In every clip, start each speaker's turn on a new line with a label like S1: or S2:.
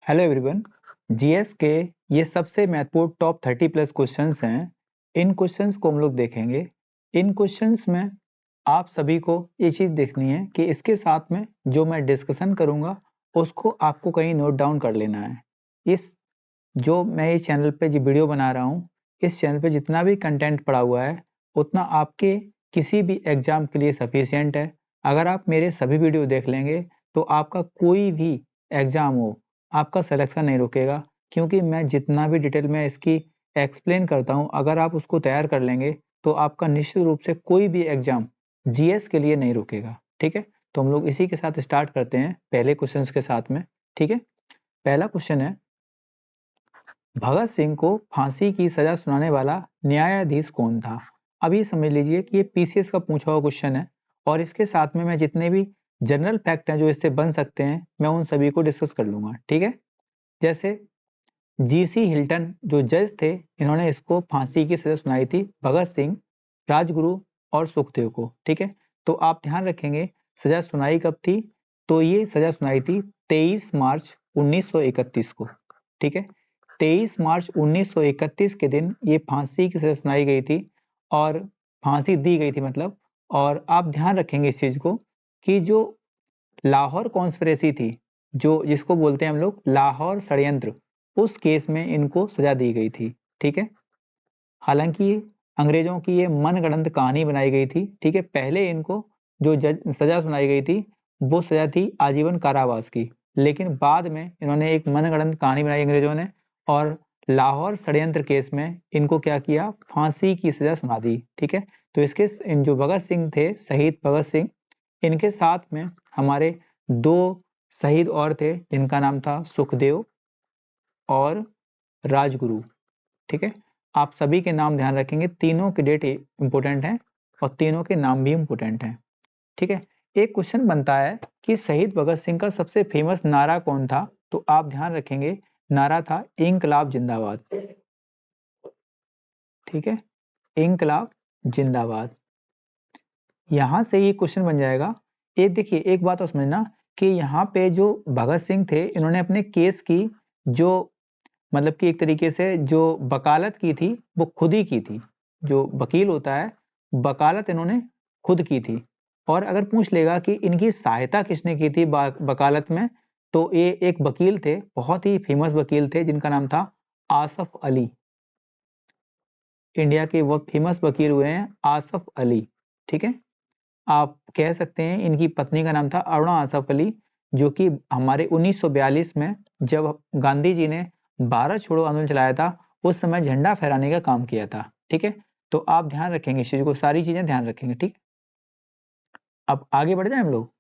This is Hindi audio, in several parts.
S1: Hello everyone. जीएस के ये सबसे महत्वपूर्ण टॉप 30 प्लस क्वेश्चंस हैं। इन क्वेश्चंस को हम लोग देखेंगे। इन क्वेश्चंस में आप सभी को ये चीज़ देखनी है कि इसके साथ में जो मैं डिस्कशन करूँगा उसको आपको कहीं नोट डाउन कर लेना है। इस जो मैं इस चैनल पे जो वीडियो बना रहा हूँ, इस चैनल पे जितना भी कंटेंट पड़ा हुआ है उतना आपके किसी भी एग्ज़ाम के लिए सफिशिएंट है। अगर आप मेरे सभी वीडियो देख लेंगे तो आपका कोई भी एग्ज़ाम हो, आपका सिलेक्शन नहीं रुकेगा, क्योंकि मैं जितना भी डिटेल में इसकी एक्सप्लेन करता हूँ, अगर आप उसको तैयार कर लेंगे तो आपका निश्चित रूप से कोई भी एग्ज़ाम जीएस के लिए नहीं रुकेगा। ठीक है? तो हम लोग इसी के साथ स्टार्ट करते हैं पहले क्वेश्चंस के साथ में। ठीक है? पहला क्वेश्चन है, भगत सिंह को फांसी की सजा सुनाने वाला न्यायाधीश कौन था? अब ये समझ लीजिए कि ये पीसीएस का पूछा हुआ क्वेश्चन है और इसके साथ में मैं जितने भी जनरल फैक्ट हैं जो इससे बन सकते हैं, मैं उन सभी को डिस्कस कर लूंगा। ठीक है? जैसे जीसी हिल्टन जो जज थे, इन्होंने इसको फांसी की सजा सुनाई थी भगत सिंह, राजगुरु और सुखदेव को। ठीक है? तो आप ध्यान रखेंगे सजा सुनाई कब थी? तो ये सजा सुनाई थी 23 मार्च 1931 को। ठीक है? 23 मार्च 1931 के दिन ये फांसी की सजा सुनाई गई थी और फांसी दी गई थी मतलब। और आप ध्यान रखेंगे इस चीज को कि जो लाहौर कॉन्स्पिरेसी थी, जो जिसको बोलते हैं हम लोग लाहौर षड्यंत्र, उस केस में इनको सजा दी गई थी। ठीक है? हालांकि अंग्रेजों की ये मनगढ़ंत कहानी बनाई गई थी। ठीक है? पहले इनको जो सजा सुनाई गई थी वो सजा थी आजीवन कारावास की, लेकिन बाद में इन्होंने एक मनगढ़ंत कहानी बनाई अंग्रेजों ने और लाहौर षड्यंत्र केस में इनको क्या किया, फांसी की सजा सुना दी। ठीक है? तो इसके इन जो भगत सिंह थे, शहीद भगत सिंह, इनके साथ में हमारे दो शहीद और थे जिनका नाम था सुखदेव और राजगुरु। ठीक है? आप सभी के नाम ध्यान रखेंगे, तीनों की डेट इंपॉर्टेंट है और तीनों के नाम भी इंपॉर्टेंट हैं। ठीक है? एक क्वेश्चन बनता है कि शहीद भगत सिंह का सबसे फेमस नारा कौन था? तो आप ध्यान रखेंगे नारा था इंकलाब जिंदाबाद। ठीक है? इंकलाब जिंदाबाद। यहां से ये क्वेश्चन बन जाएगा। ये देखिए, एक बात और समझना कि यहाँ पे जो भगत सिंह थे, इन्होंने अपने केस की जो मतलब कि एक तरीके से जो वकालत की थी वो खुद ही की थी। जो वकील होता है, वकालत इन्होंने खुद की थी। और अगर पूछ लेगा कि इनकी सहायता किसने की थी वकालत में, तो ये एक वकील थे, बहुत ही फेमस वकील थे जिनका नाम था आसफ अली। इंडिया के वो फेमस वकील हुए हैं आसफ अली। ठीक है? आप कह सकते हैं इनकी पत्नी का नाम था अरुणा आसफ अली, जो कि हमारे 1942 में जब गांधी जी ने भारत छोड़ो आंदोलन चलाया था, उस समय झंडा फहराने का काम किया था। ठीक है? तो आप ध्यान रखेंगे इस चीज को, सारी चीजें ध्यान रखेंगे। ठीक? अब आगे बढ़ जाए हम लोग।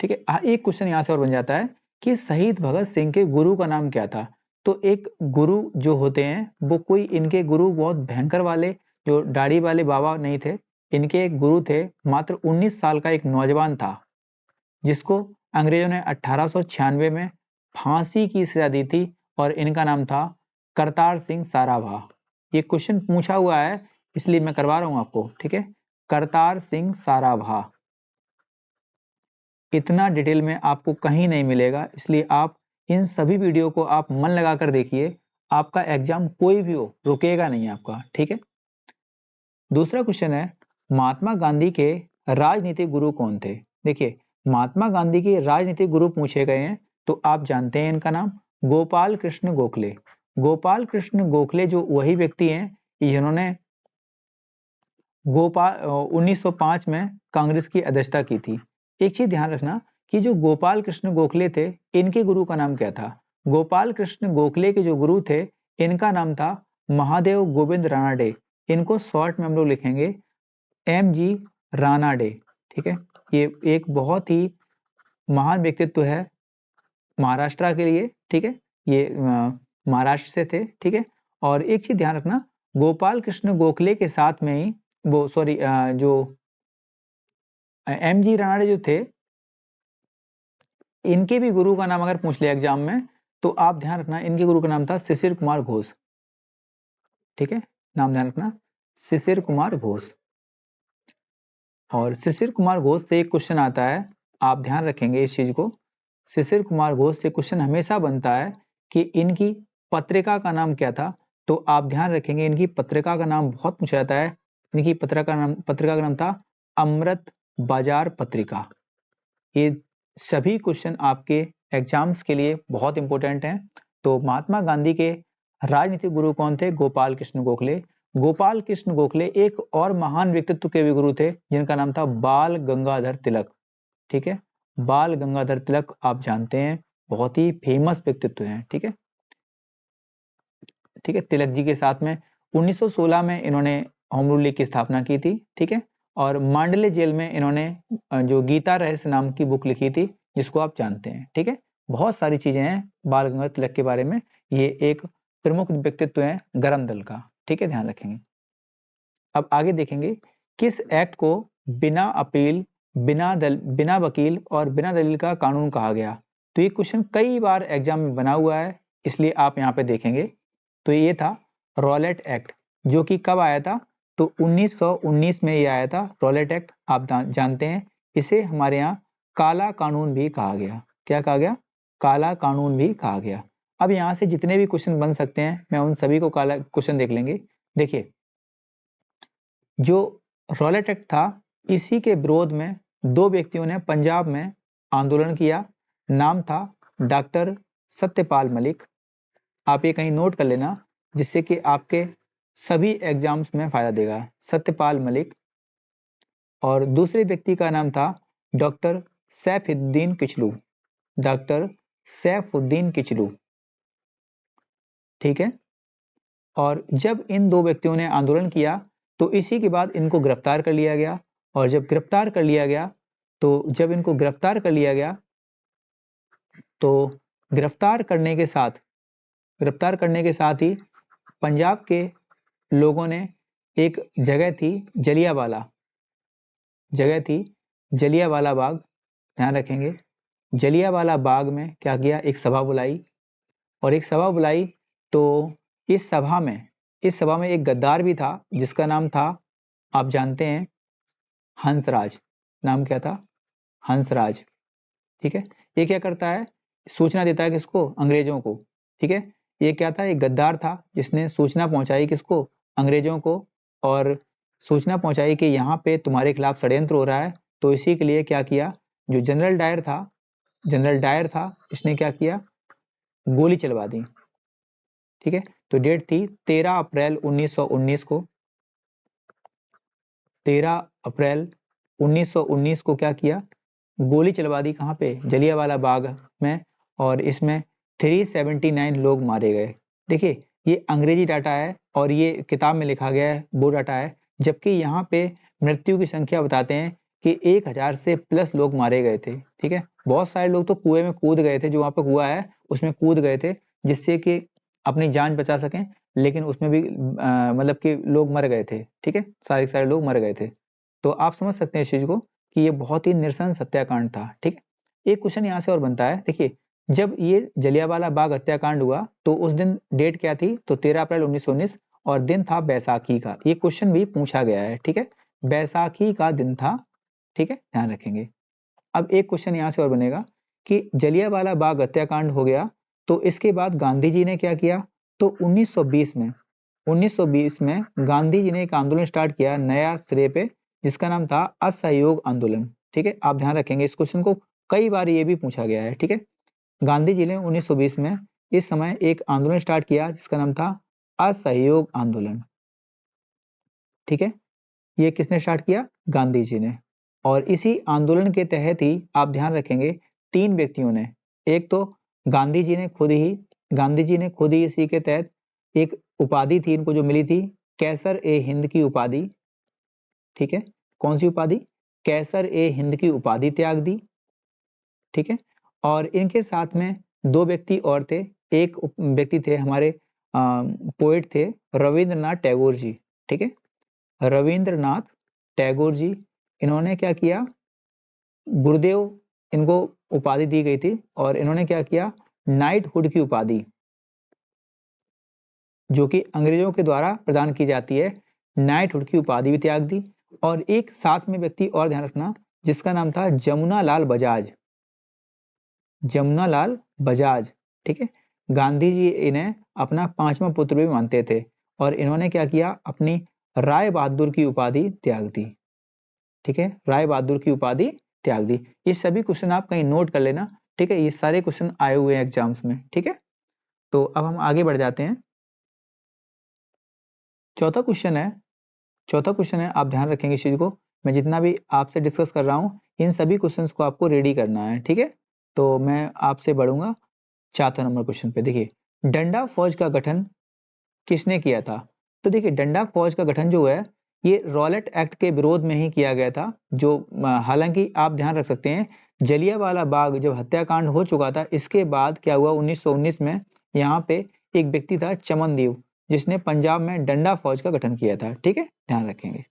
S1: ठीक है? एक क्वेश्चन यहाँ से और बन जाता है कि शहीद भगत सिंह के गुरु का नाम क्या था? तो एक गुरु जो होते हैं वो कोई, इनके गुरु बहुत भयंकर वाले जो दाढ़ी वाले बाबा नहीं थे। इनके एक गुरु थे, मात्र 19 साल का एक नौजवान था, जिसको अंग्रेजों ने 1896 में फांसी की सजा दी थी और इनका नाम था करतार सिंह साराभा। ये क्वेश्चन पूछा हुआ है इसलिए मैं करवा रहा हूं आपको। ठीक है? करतार सिंह साराभा। इतना डिटेल में आपको कहीं नहीं मिलेगा, इसलिए आप इन सभी वीडियो को आप मन लगा कर देखिए। आपका एग्जाम कोई भी हो, रुकेगा नहीं आपका। ठीक है? दूसरा क्वेश्चन है, महात्मा गांधी के राजनीतिक गुरु कौन थे? देखिए, महात्मा गांधी के राजनीतिक गुरु पूछे गए हैं तो आप जानते हैं इनका नाम गोपाल कृष्ण गोखले। गोपाल कृष्ण गोखले जो वही व्यक्ति हैं जिन्होंने गोपाल 1905 में कांग्रेस की अध्यक्षता की थी। एक चीज ध्यान रखना कि जो गोपाल कृष्ण गोखले थे, इनके गुरु का नाम क्या था? गोपाल कृष्ण गोखले के जो गुरु थे, इनका नाम था महादेव गोविंद रानाडे। इनको शॉर्ट में हम लोग लिखेंगे एम जी रानाडे। ठीक है? ये एक बहुत ही महान व्यक्तित्व है महाराष्ट्र के लिए। ठीक है? ये महाराष्ट्र से थे। ठीक है? और एक चीज ध्यान रखना, गोपाल कृष्ण गोखले के साथ में ही वो सॉरी जो एम जी रानाडे जो थे, इनके भी गुरु का नाम अगर पूछ लिया एग्जाम में तो आप ध्यान रखना इनके गुरु का नाम था शिशिर कुमार घोष। ठीक है? नाम ध्यान रखना, शिशिर कुमार घोष। और शिशिर कुमार घोष से एक क्वेश्चन आता है, आप ध्यान रखेंगे इस चीज को। शिशिर कुमार घोष से क्वेश्चन हमेशा बनता है कि इनकी पत्रिका का नाम क्या था, तो आप ध्यान रखेंगे इनकी पत्रिका का नाम बहुत पूछा जाता है। इनकी पत्रिका का नाम था अमृत बाजार पत्रिका। ये सभी क्वेश्चन आपके एग्जाम्स के लिए बहुत इंपॉर्टेंट हैं। तो महात्मा गांधी के राजनीतिक गुरु कौन थे? गोपाल कृष्ण गोखले। गोपाल कृष्ण गोखले एक और महान व्यक्तित्व के भी गुरु थे जिनका नाम था बाल गंगाधर तिलक। ठीक है, बाल गंगाधर तिलक आप जानते हैं, बहुत ही फेमस व्यक्तित्व हैं। ठीक है, ठीक है, तिलक जी के साथ में 1916 में इन्होंने होम रूल लीग की स्थापना की थी। ठीक है, और मांडले जेल में इन्होंने जो गीता रहस्य नाम की बुक लिखी थी, जिसको आप जानते हैं। ठीक है, बहुत सारी चीजें हैं बाल गंगाधर तिलक के बारे में। ये एक प्रमुख व्यक्तित्व है गरम दल का। ठीक है, ध्यान रखेंगे। अब आगे देखेंगे किस एक्ट को बिना अपील, बिना वकील और बिना दलील का कानून कहा गया। तो ये क्वेश्चन कई बार एग्जाम में बना हुआ है, इसलिए आप यहाँ पे देखेंगे। तो ये था रॉलेट एक्ट, जो कि कब आया था? तो 1919 में ये आया था रॉलेट एक्ट। आप जानते हैं इसे हमारे यहाँ काला कानून भी कहा गया। क्या कहा गया? काला कानून भी कहा गया। अब यहाँ से जितने भी क्वेश्चन बन सकते हैं, मैं उन सभी को काला क्वेश्चन देख लेंगे। देखिए, जो रॉलेट एक्ट था, इसी के विरोध में दो व्यक्तियों ने पंजाब में आंदोलन किया। नाम था डॉक्टर सत्यपाल मलिक। आप ये कहीं नोट कर लेना, जिससे कि आपके सभी एग्जाम्स में फायदा देगा। सत्यपाल मलिक। और दूसरे व्यक्ति का नाम था डॉक्टर सैफुद्दीन किचलू। डॉक्टर सैफुद्दीन किचलू। ठीक है, और जब इन दो व्यक्तियों ने आंदोलन किया तो इसी के बाद इनको गिरफ्तार कर लिया गया। और जब गिरफ्तार कर लिया गया, तो जब इनको गिरफ्तार कर लिया गया, तो गिरफ्तार करने के साथ ही पंजाब के लोगों ने एक जगह थी जलियांवाला बाग। ध्यान रखेंगे, जलियांवाला बाग में क्या किया? एक सभा बुलाई। और एक सभा बुलाई, तो इस सभा में एक गद्दार भी था, जिसका नाम था, आप जानते हैं, हंसराज। नाम क्या था? हंसराज। ठीक है, ये क्या करता है? सूचना देता है किसको? अंग्रेजों को। ठीक है, ये क्या था? एक गद्दार था जिसने सूचना पहुंचाई किसको? अंग्रेजों को। और सूचना पहुंचाई कि यहाँ पे तुम्हारे खिलाफ षड्यंत्र हो रहा है। तो इसी के लिए क्या किया? जो जनरल डायर था, इसने क्या किया? गोली चलवा दी। ठीक है, तो डेट थी 13 अप्रैल 1919 को। 13 अप्रैल 1919 को क्या किया? गोली चलवा दी। कहाँ पे? जलियांवाला बाग में। और इसमें 379 लोग मारे गए। देखिए, ये अंग्रेजी डाटा है और ये किताब में लिखा गया है, वो डाटा है। जबकि यहाँ पे मृत्यु की संख्या बताते हैं कि 1000 से प्लस लोग मारे गए थे। ठीक है, बहुत सारे लोग तो कुएं में कूद गए थे, जो वहाँ पे कुआं है उसमें कूद गए थे, जिससे कि अपनी जान बचा सकें। लेकिन उसमें भी मतलब कि लोग मर गए थे। ठीक है, सारे लोग मर गए थे। तो आप समझ सकते हैं इस चीज को कि ये बहुत ही नृशंस हत्याकांड था। ठीक है, एक क्वेश्चन यहाँ से और बनता है। देखिए, जब ये जलियांवाला बाग हत्याकांड हुआ तो उस दिन डेट क्या थी? तो 13 अप्रैल 1919, और दिन था बैसाखी का। ये क्वेश्चन भी पूछा गया है। ठीक है, बैसाखी का दिन था। ठीक है, ध्यान रखेंगे। अब एक क्वेश्चन यहाँ से और बनेगा कि जलियांवाला बाग हत्याकांड हो गया, तो इसके बाद गांधी जी ने क्या किया? तो 1920 में गांधी जी ने एक आंदोलन स्टार्ट किया नया सिरे पे, जिसका नाम था असहयोग आंदोलन। ठीक है, आप ध्यान रखेंगे, इस क्वेश्चन को कई बार ये भी पूछा गया है। ठीक है, गांधी जी ने 1920 में इस समय एक आंदोलन स्टार्ट किया जिसका नाम था असहयोग आंदोलन। ठीक है, ये किसने स्टार्ट किया? गांधी जी ने। और इसी आंदोलन के तहत ही आप ध्यान रखेंगे, 3 व्यक्तियों ने, एक तो गांधी जी ने खुद ही इसी के तहत एक उपाधि थी इनको जो मिली थी, कैसर ए हिंद की उपाधि। ठीक है, कौन सी उपाधि? कैसर ए हिंद की उपाधि त्याग दी। ठीक है, और इनके साथ में 2 व्यक्ति और थे। एक व्यक्ति थे हमारे पोएट थे रविंद्रनाथ टैगोर जी। ठीक है, रविंद्रनाथ टैगोर जी, इन्होंने क्या किया? गुरुदेव इनको उपाधि दी गई थी, और इन्होंने क्या किया? नाइटहुड की उपाधि, जो कि अंग्रेजों के द्वारा प्रदान की जाती है, नाइटहुड की उपाधि भी त्याग दी। और एक साथ में व्यक्ति और ध्यान रखना, जिसका नाम था जमुना लाल बजाज। जमुना लाल बजाज। ठीक है, गांधी जी इन्हें अपना 5वां पुत्र भी मानते थे और इन्होंने क्या किया, अपनी राय बहादुर की उपाधि त्याग दी। ठीक है, राय बहादुर की उपाधि त्याग दी। ये सभी क्वेश्चन आप कहीं नोट कर लेना। ठीक है, ये सारे क्वेश्चन आए हुए हैं एग्जाम्स में। ठीक है, तो अब हम आगे बढ़ जाते हैं। चौथा क्वेश्चन है, आप ध्यान रखेंगे इस चीज को। मैं जितना भी आपसे डिस्कस कर रहा हूँ इन सभी क्वेश्चंस को आपको रेडी करना है। ठीक है, तो मैं आपसे बढ़ूंगा 4 नंबर क्वेश्चन पे। देखिए, डंडा फौज का गठन किसने किया था? तो देखिए, डंडा फौज का गठन जो है ये रॉलेट एक्ट के विरोध में ही किया गया था। जो हालांकि आप ध्यान रख सकते हैं, जलियांवाला बाग जब हत्याकांड हो चुका था, इसके बाद क्या हुआ, 1919 में यहाँ पे एक व्यक्ति था चमनदेव, जिसने पंजाब में डंडा फौज का गठन किया था। ठीक है, ध्यान रखेंगे।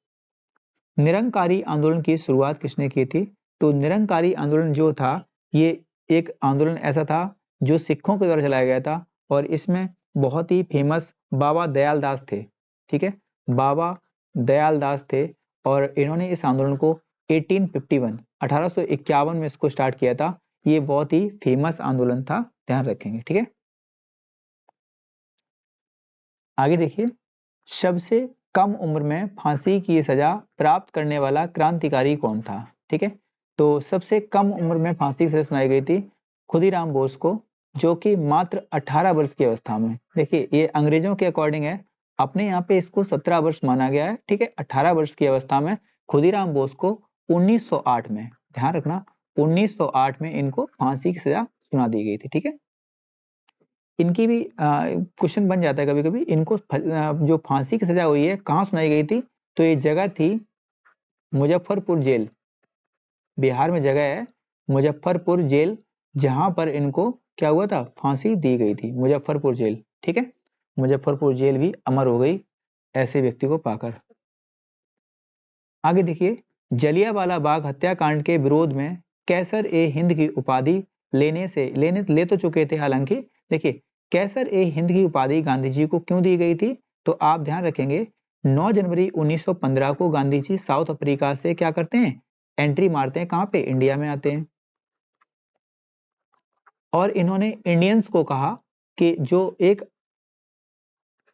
S1: निरंकारी आंदोलन की शुरुआत किसने की थी? तो निरंकारी आंदोलन जो था ये एक आंदोलन ऐसा था जो सिखों के द्वारा चलाया गया था और इसमें बहुत ही फेमस बाबा दयाल दास थे। ठीक है, बाबा दयाल दास थे और इन्होंने इस आंदोलन को 1851 में इसको स्टार्ट किया था। ये बहुत ही फेमस आंदोलन था, ध्यान रखेंगे। ठीक है, आगे देखिए, सबसे कम उम्र में फांसी की सजा प्राप्त करने वाला क्रांतिकारी कौन था? ठीक है, तो सबसे कम उम्र में फांसी की सजा सुनाई गई थी खुदीराम बोस को, जो कि मात्र 18 वर्ष की अवस्था में। देखिए, ये अंग्रेजों के अकॉर्डिंग है, अपने यहाँ पे इसको 17 वर्ष माना गया है। ठीक है, 18 वर्ष की अवस्था में खुदीराम बोस को 1908 में, ध्यान रखना, 1908 में इनको फांसी की सजा सुना दी गई थी। ठीक है, इनकी भी क्वेश्चन बन जाता है कभी कभी, इनको जो फांसी की सजा हुई है कहाँ सुनाई गई थी? तो ये जगह थी मुजफ्फरपुर जेल, बिहार में जगह है मुजफ्फरपुर जेल, जहां पर इनको क्या हुआ था, फांसी दी गई थी, मुजफ्फरपुर जेल। ठीक है, मुजफ्फरपुर जेल भी अमर हो गई ऐसे व्यक्ति को पाकर। आगे देखिए, जलियांवाला बाग हत्याकांड के विरोध में कैसर ए हिंद की उपाधि ले तो चुके थे हालांकि। देखिए, कैसर ए हिंद की उपाधि गांधी जी को क्यों दी गई थी? तो आप ध्यान रखेंगे, 9 जनवरी 1915 को गांधी जी साउथ अफ्रीका से क्या करते हैं, एंट्री मारते हैं, कहाँ पे, इंडिया में आते हैं। और इन्होंने इंडियंस को कहा कि जो एक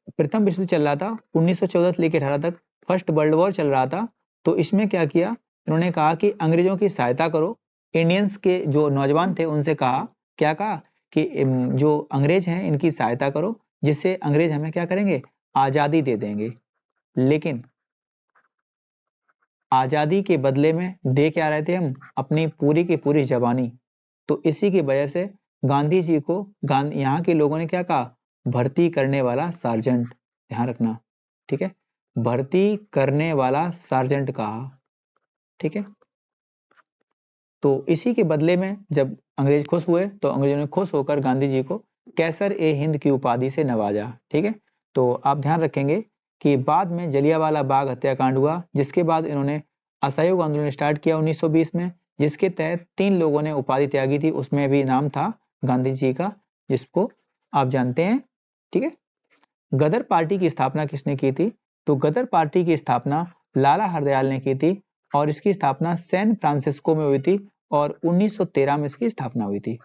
S1: प्रथम विश्व युद्ध चल रहा था 1914 से लेकर 18 तक, फर्स्ट वर्ल्ड वॉर चल रहा था, तो इसमें क्या किया, इन्होंने कहा कि अंग्रेजों की सहायता करो। इंडियंस के जो नौजवान थे उनसे कहा, क्या कहा कि जो अंग्रेज हैं इनकी सहायता करो, जिससे अंग्रेज हमें क्या करेंगे, आजादी दे देंगे। लेकिन आजादी के बदले में दे क्या रहे थे हम, अपनी पूरी की पूरी जवानी। तो इसी की वजह से गांधी जी को यहाँ के लोगों ने क्या कहा, भर्ती करने वाला सार्जेंट, ध्यान रखना। ठीक है, भर्ती करने वाला सार्जेंट कहा। ठीक है, तो इसी के बदले में जब अंग्रेज खुश हुए तो अंग्रेजों ने खुश होकर गांधी जी को कैसर ए हिंद की उपाधि से नवाजा। ठीक है, तो आप ध्यान रखेंगे कि बाद में जलियांवाला बाग हत्याकांड हुआ, जिसके बाद इन्होंने असहयोग आंदोलन स्टार्ट किया 1920 में, जिसके तहत 3 लोगों ने उपाधि त्यागी थी, उसमें भी नाम था गांधी जी का, जिसको आप जानते हैं। ठीक है, गदर पार्टी की स्थापना किसने की थी? तो गदर पार्टी की स्थापना लाला हरदयाल ने की थी और इसकी स्थापना सैन फ्रांसिस्को में हुई थी और 1913 में इसकी स्थापना हुई थी।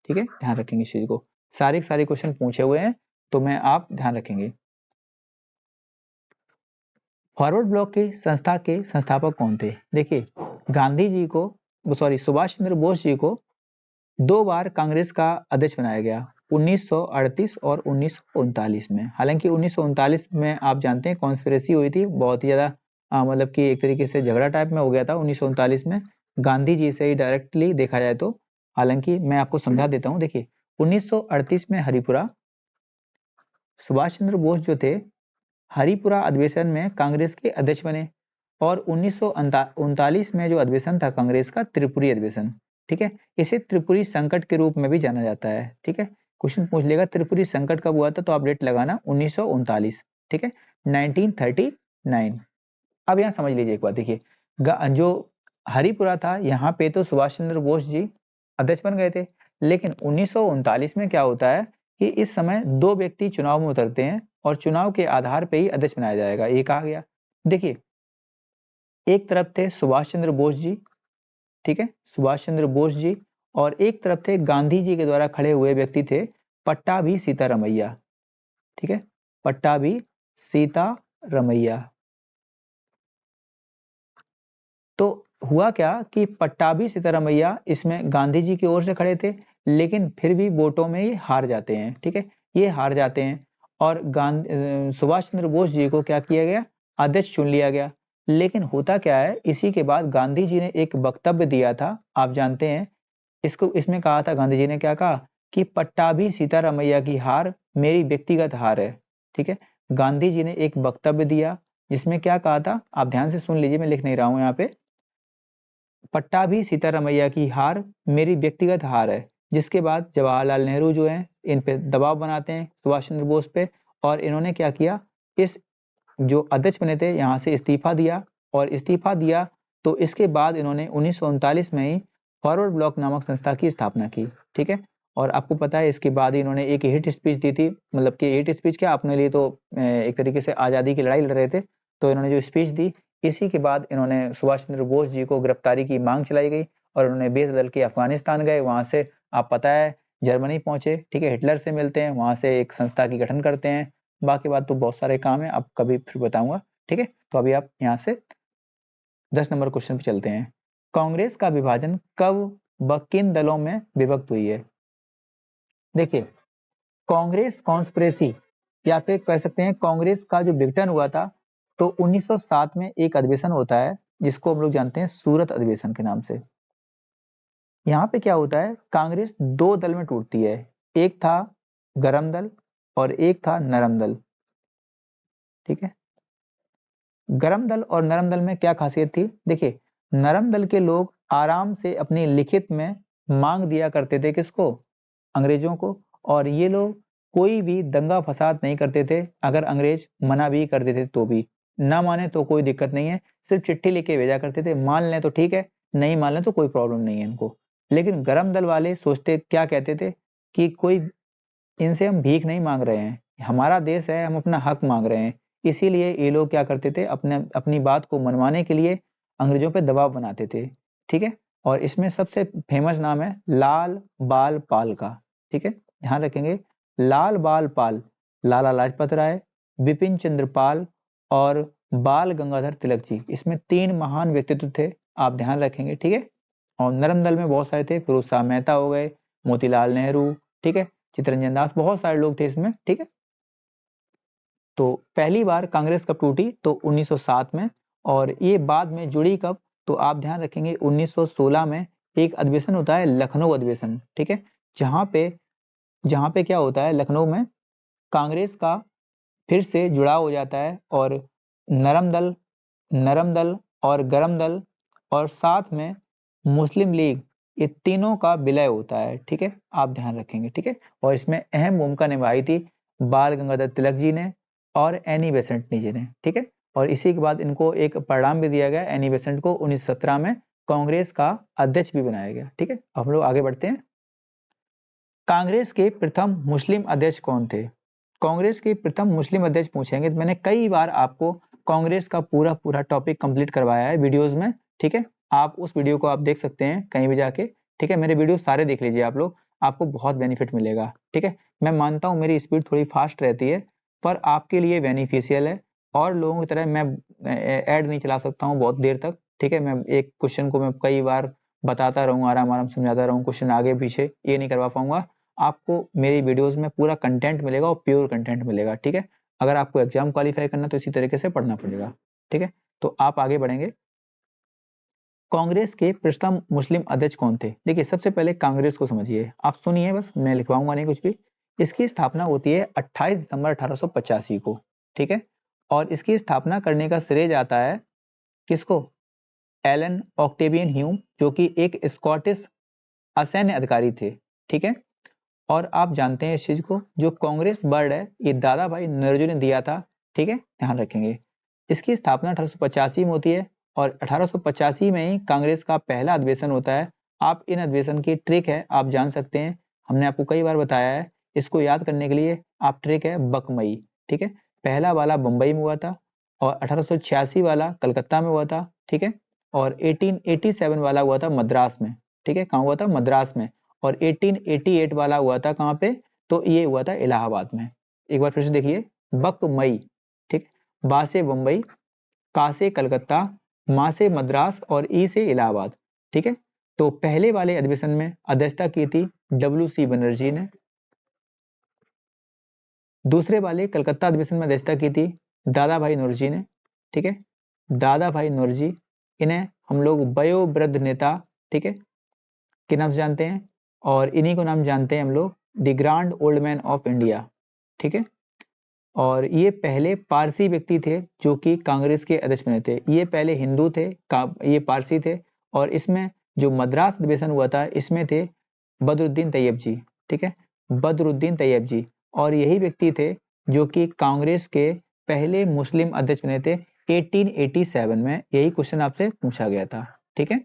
S1: ठीक है, ध्यान रखेंगे इस चीज को, सारे क्वेश्चन पूछे हुए हैं तो मैं आप ध्यान रखेंगे। फॉरवर्ड ब्लॉक के संस्थापक कौन थे? देखिए, गांधी जी को, सॉरी, सुभाष चंद्र बोस जी को 2 बार कांग्रेस का अध्यक्ष बनाया गया, 1938 और 1939 में। हालांकि 1939 में आप जानते हैं कॉन्स्पिरेसी हुई थी, बहुत ही ज्यादा मतलब कि एक तरीके से झगड़ा टाइप में हो गया था 1939 में, गांधी जी से ही डायरेक्टली देखा जाए तो। हालांकि मैं आपको समझा देता हूँ। देखिए, 1938 में हरिपुरा, सुभाष चंद्र बोस जो थे हरिपुरा अधिवेशन में कांग्रेस के अध्यक्ष बने और 1939 में जो अधिवेशन था कांग्रेस का, त्रिपुरी अधिवेशन। ठीक है, इसे त्रिपुरी संकट के रूप में भी जाना जाता है। ठीक है, क्वेश्चन पूछ लेगा त्रिपुरी संकट कब हुआ था, तो आप डेट लगाना 1939। ठीक है, 1939। अब यहाँ समझ लीजिए एक बात, देखिए जो हरिपुरा था यहाँ पे तो सुभाष चंद्र बोस जी अध्यक्ष बन गए थे, लेकिन 1939 में क्या होता है कि इस समय 2 व्यक्ति चुनाव में उतरते हैं और चुनाव के आधार पे ही अध्यक्ष बनाया जाएगा, ये कहा गया। देखिए, एक तरफ थे सुभाष चंद्र बोस जी, ठीक है, सुभाष चंद्र बोस जी, और एक तरफ थे गांधी जी के द्वारा खड़े हुए व्यक्ति थे पट्टाभी सीतारमैया, ठीक है, पट्टाभी सीतारमैया। तो हुआ क्या कि पट्टाभी सीतारमैया इसमें गांधी जी की ओर से खड़े थे, लेकिन फिर भी वोटों में ये हार जाते हैं, ठीक है, ये हार जाते हैं और सुभाष चंद्र बोस जी को क्या किया गया, अध्यक्ष चुन लिया गया। लेकिन होता क्या है, इसी के बाद गांधी जी ने एक वक्तव्य दिया था, आप जानते हैं इसको, इसमें कहा था गांधी जी ने, क्या कहा कि पट्टाभी सीतारमैया की हार मेरी व्यक्तिगत हार है, ठीक है। गांधी जी ने एक वक्तव्य दिया जिसमें क्या कहा था, आप ध्यान से सुन लीजिए, मैं लिख नहीं रहा हूं यहाँ पे। पट्टाभी सीतारमैया की हार मेरी व्यक्तिगत हार है, जिसके बाद जवाहरलाल नेहरू जो है इन पे दबाव बनाते हैं सुभाष चंद्र बोस पे, और इन्होंने क्या किया, इस जो अध्यक्ष बने थे यहाँ से इस्तीफा दिया, और इस्तीफा दिया तो इसके बाद इन्होंने 1939 में ही फॉरवर्ड ब्लॉक नामक संस्था की स्थापना की, ठीक है। और आपको पता है इसके बाद इन्होंने एक हिट स्पीच दी थी, मतलब कि हिट स्पीच क्या, अपने लिए तो एक तरीके से आज़ादी की लड़ाई लड़ रहे थे, तो इन्होंने जो स्पीच दी, इसी के बाद इन्होंने सुभाष चंद्र बोस जी को गिरफ्तारी की मांग चलाई गई और उन्होंने बेस बदल के अफगानिस्तान गए, वहां से आप पता है जर्मनी पहुंचे, ठीक है, हिटलर से मिलते हैं, वहां से एक संस्था की गठन करते हैं। बाकी बात तो बहुत सारे काम है, अब कभी फिर बताऊंगा, ठीक है। तो अभी आप यहाँ से 10 नंबर क्वेश्चन पे चलते हैं। कांग्रेस का विभाजन कब व किन दलों में विभक्त हुई है? देखिए, कांग्रेस कॉन्स्पिरेसी या फिर कह सकते हैं कांग्रेस का जो विघटन हुआ था, तो 1907 में एक अधिवेशन होता है जिसको हम लोग जानते हैं सूरत अधिवेशन के नाम से। यहाँ पे क्या होता है, कांग्रेस दो दल में टूटती है, एक था गरम दल और एक था नरम दल, ठीक है। गरम दल और नरम दल में क्या खासियत थी, देखिए, नरम दल के लोग आराम से अपनी लिखित में मांग दिया करते थे, किसको, अंग्रेजों को, और ये लोग कोई भी दंगा फसाद नहीं करते थे, अगर अंग्रेज मना भी कर देते तो भी, ना माने तो कोई दिक्कत नहीं है, सिर्फ चिट्ठी लेके भेजा करते थे, मान लें तो ठीक है, नहीं मान लें तो कोई प्रॉब्लम नहीं है इनको। लेकिन गरम दल वाले सोचते, क्या कहते थे कि कोई, इनसे हम भीख नहीं मांग रहे हैं, हमारा देश है, हम अपना हक मांग रहे हैं, इसीलिए ये लोग क्या करते थे, अपने अपनी बात को मनवाने के लिए अंग्रेजों पे दबाव बनाते थे, ठीक है। और इसमें सबसे फेमस नाम है लाल बाल पाल का, ठीक है, ध्यान रखेंगे, लाल बाल पाल, लाला लाजपत राय, बिपिन चंद्र पाल और बाल गंगाधर तिलक जी, इसमें तीन महान व्यक्तित्व थे, आप ध्यान रखेंगे, ठीक है। और नरम दल में बहुत सारे थे, फिरोज शाह मेहता हो गए, मोतीलाल नेहरू, ठीक है, चित्तरंजन दास, बहुत सारे लोग थे इसमें, ठीक है। तो पहली बार कांग्रेस कब टूटी, तो 1907 में, और ये बाद में जुड़ी कब, तो आप ध्यान रखेंगे 1916 में एक अधिवेशन होता है लखनऊ अधिवेशन, ठीक है, जहां पे क्या होता है, लखनऊ में कांग्रेस का फिर से जुड़ाव हो जाता है, और नरम दल नरम दल और गरम दल और साथ में मुस्लिम लीग, ये तीनों का विलय होता है, ठीक है, आप ध्यान रखेंगे, ठीक है। और इसमें अहम भूमिका निभाई थी बाल गंगाधर तिलक जी ने और एनी बेसेंट जी ने, ठीक है। और इसी के बाद इनको एक परिणाम भी दिया गया, एनी बेसेंट को 1917 में कांग्रेस का अध्यक्ष भी बनाया गया, ठीक है। हम लोग आगे बढ़ते हैं। कांग्रेस के प्रथम मुस्लिम अध्यक्ष कौन थे? कांग्रेस के प्रथम मुस्लिम अध्यक्ष पूछेंगे तो मैंने कई बार आपको कांग्रेस का पूरा पूरा टॉपिक कंप्लीट करवाया है वीडियोस में, ठीक है, आप उस वीडियो को आप देख सकते हैं कहीं भी जाके, ठीक है, मेरे वीडियो सारे देख लीजिए आप लोग, आपको बहुत बेनिफिट मिलेगा, ठीक है। मैं मानता हूँ मेरी स्पीड थोड़ी फास्ट रहती है, पर आपके लिए बेनिफिशियल है, और लोगों की तरह मैं ऐड नहीं चला सकता हूँ बहुत देर तक, ठीक है, मैं एक क्वेश्चन को मैं कई बार बताता रहूँ, आराम आराम समझाता रहूँ, क्वेश्चन आगे पीछे ये नहीं करवा पाऊंगा। आपको मेरी वीडियोस में पूरा कंटेंट मिलेगा और प्योर कंटेंट मिलेगा, ठीक है। अगर आपको एग्जाम क्वालिफाई करना तो इसी तरीके से पढ़ना पड़ेगा, ठीक है। तो आप आगे बढ़ेंगे। कांग्रेस के प्रथम मुस्लिम अध्यक्ष कौन थे? देखिए, सबसे पहले कांग्रेस को समझिए, आप सुनिए बस, मैं लिखवाऊंगा नहीं कुछ भी। इसकी स्थापना होती है 28 दिसंबर 1885 को, ठीक है, और इसकी स्थापना करने का श्रेय जाता है किसको? एलन ऑक्टेवियन ह्यूम, जो कि एक स्कॉटिश असैन्य अधिकारी थे, ठीक है। और आप जानते हैं इस चीज को, जो कांग्रेस बर्ड है ये दादा भाई नौरोजी ने दिया था, ठीक है, ध्यान रखेंगे। इसकी स्थापना 1885 में होती है, और 1885 में ही कांग्रेस का पहला अधिवेशन होता है। आप इन अधिवेशन की ट्रिक है, आप जान सकते हैं, हमने आपको कई बार बताया है, इसको याद करने के लिए आप ट्रिक है बकमई, ठीक है। पहला वाला मुंबई में हुआ था, और 1886 वाला कलकत्ता में हुआ था, ठीक है, और 1887 वाला हुआ था मद्रास में, ठीक है, कहाँ हुआ था? मद्रास में। और 1888 वाला हुआ था कहाँ पे? तो ये हुआ था इलाहाबाद में। एक बार फिर से देखिए, बक मई, ठीक, बा से बम्बई, का से कलकत्ता, मा से मद्रास और ई से इलाहाबाद, ठीक है। तो पहले वाले अधिवेशन में अध्यक्षता की थी WC बनर्जी ने। दूसरे वाले कलकत्ता अधिवेशन में अध्यक्षता की थी दादा भाई नौरोजी ने, ठीक है। दादा भाई नौरोजी, इन्हें हम लोग वयोवृद्ध नेता, ठीक है, के नाम से जानते हैं, और इन्हीं को नाम जानते हैं हम लोग the grand old man of India, ठीक है। और ये पहले पारसी व्यक्ति थे जो कि कांग्रेस के अध्यक्ष बने थे। ये पहले हिंदू थे, ये पारसी थे, और इसमें जो मद्रास अधिवेशन हुआ था इसमें थे बदरुद्दीन तैयब जी, ठीक है, बदरुद्दीन तैयब जी। और यही व्यक्ति थे जो कि कांग्रेस के पहले मुस्लिम अध्यक्ष बने थे 1887 में। यही क्वेश्चन आपसे पूछा गया था, ठीक है।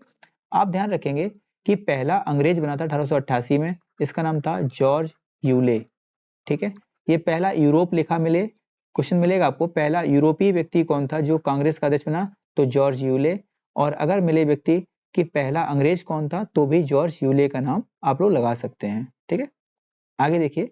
S1: आप ध्यान रखेंगे कि पहला अंग्रेज बना था 1888 में, इसका नाम था जॉर्ज यूले, ठीक है। ये पहला यूरोप लिखा मिले, क्वेश्चन मिलेगा आपको, पहला यूरोपीय व्यक्ति कौन था जो कांग्रेस का अध्यक्ष बना, तो जॉर्ज यूले। और अगर मिले व्यक्ति कि पहला अंग्रेज कौन था, तो भी जॉर्ज यूले का नाम आप लोग लगा सकते हैं, ठीक है। आगे देखिए,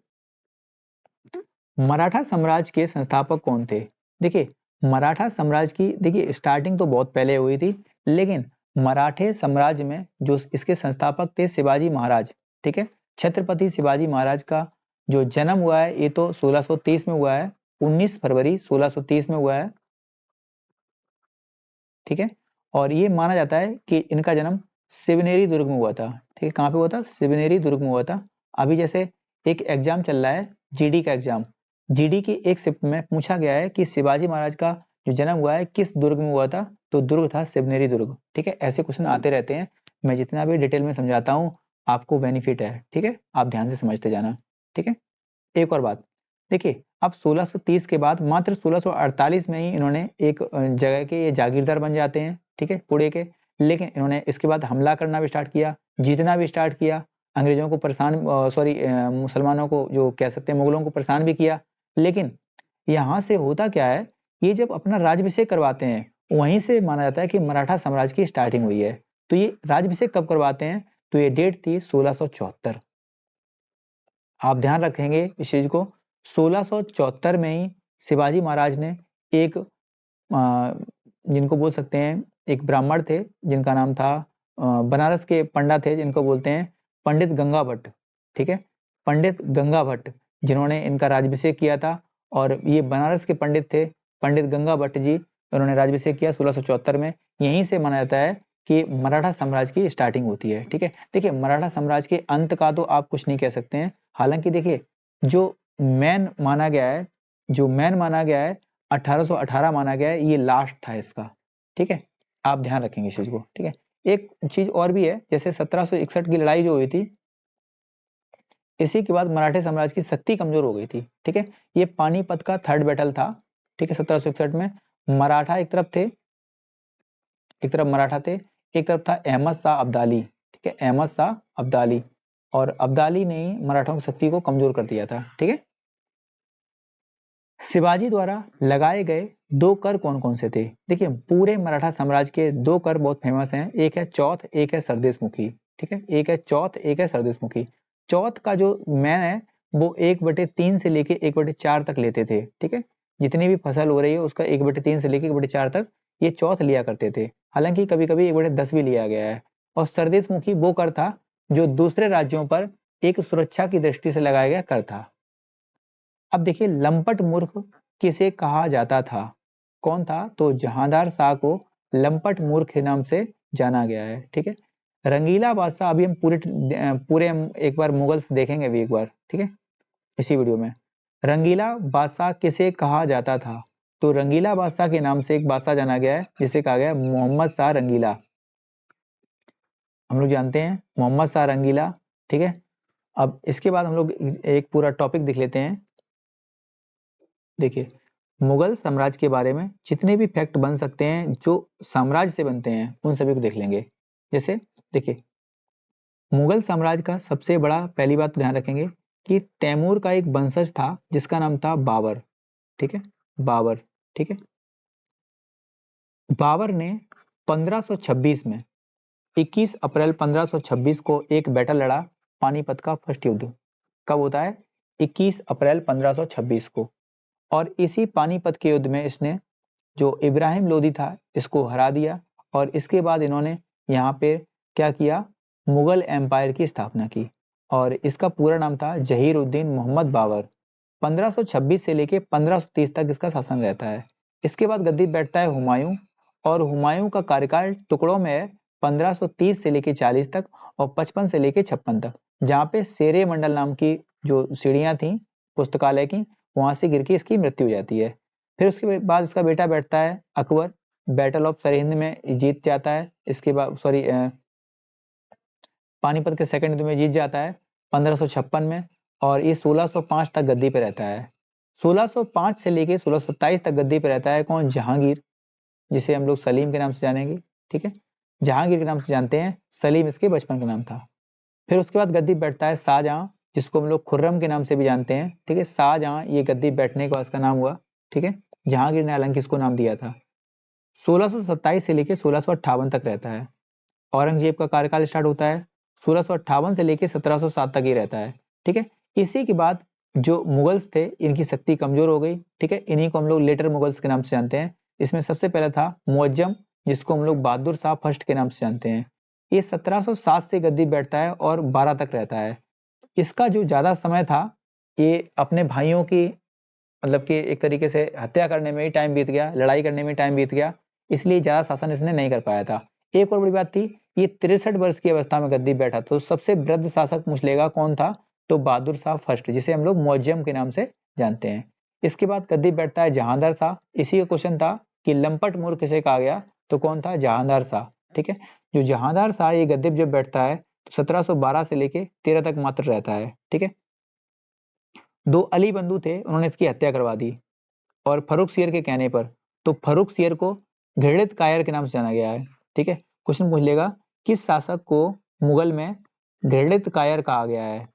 S1: मराठा साम्राज्य के संस्थापक कौन थे। देखिए, मराठा साम्राज्य की देखिए स्टार्टिंग तो बहुत पहले हुई थी, लेकिन मराठे साम्राज्य में जो इसके संस्थापक थे शिवाजी महाराज, ठीक है। छत्रपति शिवाजी महाराज का जो जन्म हुआ है ये तो 1630 में हुआ है, 19 फरवरी 1630 में हुआ है, ठीक है। और ये माना जाता है कि इनका जन्म शिवनेरी दुर्ग में हुआ था, ठीक है। कहाँ पे हुआ था, शिवनेरी दुर्ग में हुआ था। अभी जैसे एक एग्जाम चल रहा है GD का एग्जाम, GD की एक शिफ्ट में पूछा गया है कि शिवाजी महाराज का जो जन्म हुआ है किस दुर्ग में हुआ था, तो दुर्ग था शिवनेरी दुर्ग, ठीक है। ऐसे क्वेश्चन आते रहते हैं, मैं जितना भी डिटेल में समझाता हूँ आपको बेनिफिट है, ठीक है, आप ध्यान से समझते जाना, ठीक है। एक और बात देखिए, अब 1630 के बाद मात्र 1648 में ही इन्होंने एक जगह के ये जागीरदार बन जाते हैं, ठीक है, पुणे के। लेकिन इन्होंने इसके बाद हमला करना भी स्टार्ट किया, जीतना भी स्टार्ट किया, अंग्रेजों को परेशान मुसलमानों को जो कह सकते हैं मुगलों को परेशान भी किया। लेकिन यहाँ से होता क्या है, ये जब अपना राज्याभिषेक करवाते हैं वहीं से माना जाता है कि मराठा साम्राज्य की स्टार्टिंग हुई है। तो ये राज्याभिषेक कब करवाते हैं, तो ये डेट थी 1674। आप ध्यान रखेंगे इस चीज को, 1674 में ही शिवाजी महाराज ने एक जिनको बोल सकते हैं एक ब्राह्मण थे जिनका नाम था बनारस के पंडित थे जिनको बोलते हैं पंडित गंगा भट्ट, ठीक है, पंडित गंगा भट्ट, जिन्होंने इनका राज्याभिषेक किया था। और ये बनारस के पंडित थे, पंडित गंगा भट्ट जी, उन्होंने राज्याभिषेक किया 1674 में। यहीं से माना जाता है कि मराठा साम्राज्य की स्टार्टिंग होती है, ठीक है। देखिए, मराठा साम्राज्य के अंत का तो आप कुछ नहीं कह सकते हैं, हालांकि देखिए जो मैन माना गया है, जो मैन माना गया है 1818 माना गया है, ये लास्ट था इसका, ठीक है। आप ध्यान रखेंगे इस चीज को, ठीक है। एक चीज और भी है, जैसे 1761 की लड़ाई जो हुई थी, इसी के बाद मराठे साम्राज्य की शक्ति कमजोर हो गई थी, ठीक है। ये पानीपत का थर्ड बैटल था, ठीक है, 1761 में। मराठा एक तरफ थे, एक तरफ मराठा थे, एक तरफ था अहमद शाह अब्दाली, ठीक है, अहमद शाह अब्दाली। और अब्दाली ने ही मराठों की शक्ति को कमजोर कर दिया था, ठीक है। शिवाजी द्वारा लगाए गए दो कर कौन कौन से थे। देखिए, पूरे मराठा साम्राज्य के दो कर बहुत फेमस हैं, एक है चौथ, एक है सरदेशमुखी, ठीक है, एक है चौथ, एक है सरदेशमुखी। चौथ का जो मैन है वो 1/3 से लेके 1/4 तक लेते थे, ठीक है। जितनी भी फसल हो रही है उसका 1/3 से लेके 1/4 तक ये चौथ लिया करते थे। हालांकि कभी कभी 1/10 भी लिया गया है। और सरदेशमुखी वो कर था जो दूसरे राज्यों पर एक सुरक्षा की दृष्टि से लगाया गया कर था। अब देखिए, लंपट मूर्ख किसे कहा जाता था, कौन था, तो जहांदार शाह को लंपट मूर्ख के नाम से जाना गया है, ठीक है। रंगीला बादशाह, अभी हम पूरे हम एक बार मुगल्स देखेंगे अभी एक बार, ठीक है, इसी वीडियो में। रंगीला बादशाह किसे कहा जाता था, तो रंगीला बादशाह के नाम से एक बादशाह जाना गया है जिसे कहा गया मोहम्मद शाह रंगीला। हम लोग जानते हैं मोहम्मद शाह रंगीला, ठीक है। अब इसके बाद हम लोग एक पूरा टॉपिक देख लेते हैं। देखिए, मुगल साम्राज्य के बारे में जितने भी फैक्ट बन सकते हैं जो साम्राज्य से बनते हैं उन सभी को देख लेंगे। जैसे देखिए, मुगल साम्राज्य का सबसे बड़ा, पहली बात तो ध्यान रखेंगे कि तैमूर का एक वंशज था जिसका नाम था बाबर, ठीक है, बाबर, ठीक है। बाबर ने 1526 में 21 अप्रैल 1526 को एक बैटल लड़ा, पानीपत का फर्स्ट युद्ध। कब होता है, 21 अप्रैल 1526 को। और इसी पानीपत के युद्ध में इसने जो इब्राहिम लोदी था इसको हरा दिया और इसके बाद इन्होंने यहाँ पे क्या किया, मुगल एम्पायर की स्थापना की और इसका पूरा नाम था जहीरुद्दीन मोहम्मद बाबर। 1526 से लेके 1530 तक इसका शासन रहता है। इसके बाद गद्दी बैठता है हुमायूं और हुमायूं का कार्यकाल टुकड़ों में है 1530 से लेके 40 तक और 55 से लेके 56 तक, जहाँ पे शेरे मंडल नाम की जो सीढ़ियां थी पुस्तकालय की वहां से गिर के इसकी मृत्यु हो जाती है। फिर उसके बाद इसका बेटा बैठता है अकबर, बैटल ऑफ सरहिंद में जीत जाता है। इसके बाद पानीपत के सेकंड युद्ध में जीत जाता है 1556 में और ये 1605 तक गद्दी पे रहता है। 1605 से लेके 1627 तक गद्दी पे रहता है कौन, जहांगीर, जिसे हम लोग सलीम के नाम से जानेंगे। ठीक है, जहांगीर के नाम से जानते हैं, सलीम इसके बचपन का नाम था। फिर उसके बाद गद्दी बैठता है शाहजहां, जिसको हम लोग खुर्रम के नाम से भी जानते हैं। ठीक है, शाहजहां ये गद्दी बैठने के बाद इसका नाम हुआ। ठीक है, जहांगीर ने हालांकि इसको नाम दिया था। 1627 से लेके 1658 तक रहता है। औरंगजेब का कार्यकाल स्टार्ट होता है 1658 से लेके 1707 तक ही रहता है। ठीक है, इसी के बाद जो मुगल्स थे इनकी शक्ति कमजोर हो गई। ठीक है, इन्हीं को हम लोग लेटर मुगल्स के नाम से जानते हैं। इसमें सबसे पहला था मुअज्जम, जिसको हम लोग बहादुर शाह फर्स्ट के नाम से जानते हैं। ये 1707 से गद्दी बैठता है और 12 तक रहता है। इसका जो ज्यादा समय था ये अपने भाइयों की मतलब कि एक तरीके से हत्या करने में ही टाइम बीत गया, लड़ाई करने में टाइम बीत गया, इसलिए ज्यादा शासन इसने नहीं कर पाया था। एक और बड़ी बात थी, ये 63 वर्ष की अवस्था में गद्दी बैठा, तो सबसे वृद्ध शासक पूछ लेगा कौन था, तो बहादुर शाह फर्स्ट, जिसे हम लोग मुअज्जम के नाम से जानते हैं। इसके बाद गद्दी बैठता है जहांदार शाह। इसी का क्वेश्चन था कि लंपट मूर किसे कहा गया, तो कौन था, जहांदार शाह। ठीक है, जो जहांदार शाह ये गद्दी जब बैठता है तो 1712 से लेके 13 तक मात्र रहता है। ठीक है, दो अली बंधु थे, उन्होंने इसकी हत्या करवा दी और फर्रुख सियर के कहने पर, तो फर्रुख सियर को घृणित कायर के नाम से जाना गया है। ठीक है, क्वेश्चन पूछ लेगा किस शासक को मुगल में घृणित कायर कहा गया है,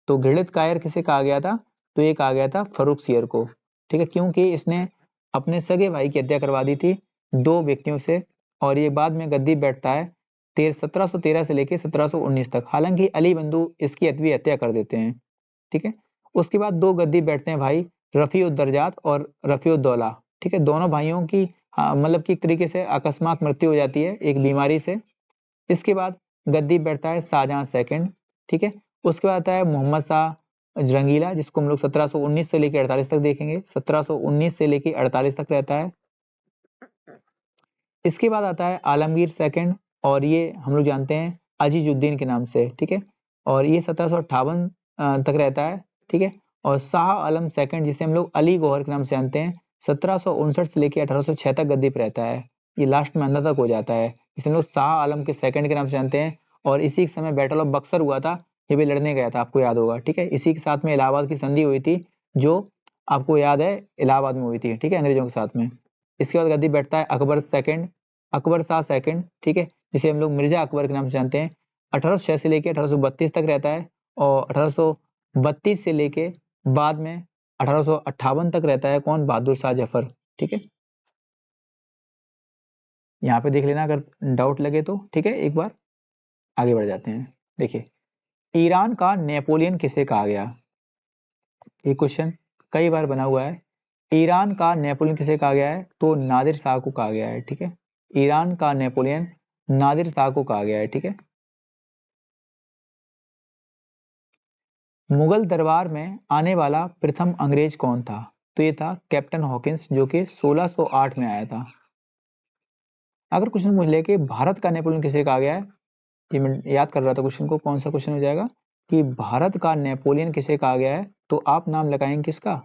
S1: तो घृणित कायर किसे कहा गया था, तो ये कहा गया था फर्रुख सियर को। ठीक है, क्योंकि इसने अपने सगे भाई की हत्या करवा दी थी दो व्यक्तियों से और ये बाद में गद्दी बैठता है 1713 से लेकर 1719 तक। हालांकि अली बंधु इसकी भी हत्या कर देते हैं। ठीक है, उसके बाद दो गद्दी बैठते हैं भाई रफीउद्दरजात और रफीउद्दौला। ठीक है, दोनों भाइयों की मतलब कि एक तरीके से अकस्मात मृत्यु हो जाती है एक बीमारी से। इसके बाद गद्दी बैठता है शाहजहां सेकंड। ठीक है, उसके बाद आता है मोहम्मद शाह रंगीला, जिसको हम लोग 1719 से लेकर 48 तक देखेंगे। 1719 से लेकर 48 तक रहता है। इसके बाद आता है आलमगीर सेकंड और ये हम लोग जानते हैं अजीजुद्दीन के नाम से। ठीक है, और ये 1758 तक रहता है। ठीक है, और शाह आलम सेकंड, जिसे हम लोग अली गौहर के नाम से जानते हैं, 1759 से लेकर 1806 तक गद्दी पर रहता है। ये लास्ट में अंदर तक हो जाता है, जिसे हम लोग शाह आलम के सेकंड के नाम से जानते हैं। और इसी के समय बैटल ऑफ बक्सर हुआ था, ये भी लड़ने गया था, आपको याद होगा। ठीक है, इसी के साथ में इलाहाबाद की संधि हुई थी, जो आपको याद है इलाहाबाद में हुई थी। ठीक है, अंग्रेजों के साथ में। इसके बाद गद्दी बैठता है अकबर सेकंड, अकबर शाह सेकंड। ठीक है, जिसे हम लोग मिर्जा अकबर के नाम से जानते हैं। 1806 से लेके 1832 तक रहता है और 1832 से लेके बाद में 1858 तक रहता है कौन, बहादुर शाह जफर। ठीक है, यहाँ पे देख लेना अगर डाउट लगे तो। ठीक है, एक बार आगे बढ़ जाते हैं। देखिए, ईरान का नेपोलियन किसे कहा गया, ये क्वेश्चन कई बार बना हुआ है। ईरान का नेपोलियन किसे कहा गया है, तो नादिर शाह को कहा गया है। ठीक है, ईरान का नेपोलियन नादिर शाह को कहा गया है। ठीक है, मुगल दरबार में आने वाला प्रथम अंग्रेज कौन था, तो ये था कैप्टन हॉकिंस, जो कि 1608 में आया था। अगर क्वेश्चन पूछ ले कि भारत का नेपोलियन किसे कहा गया है, ये मैं याद कर रहा था क्वेश्चन को, कौन सा क्वेश्चन हो जाएगा कि भारत का नेपोलियन किसे कहा गया है, तो आप नाम लगाएंगे किसका,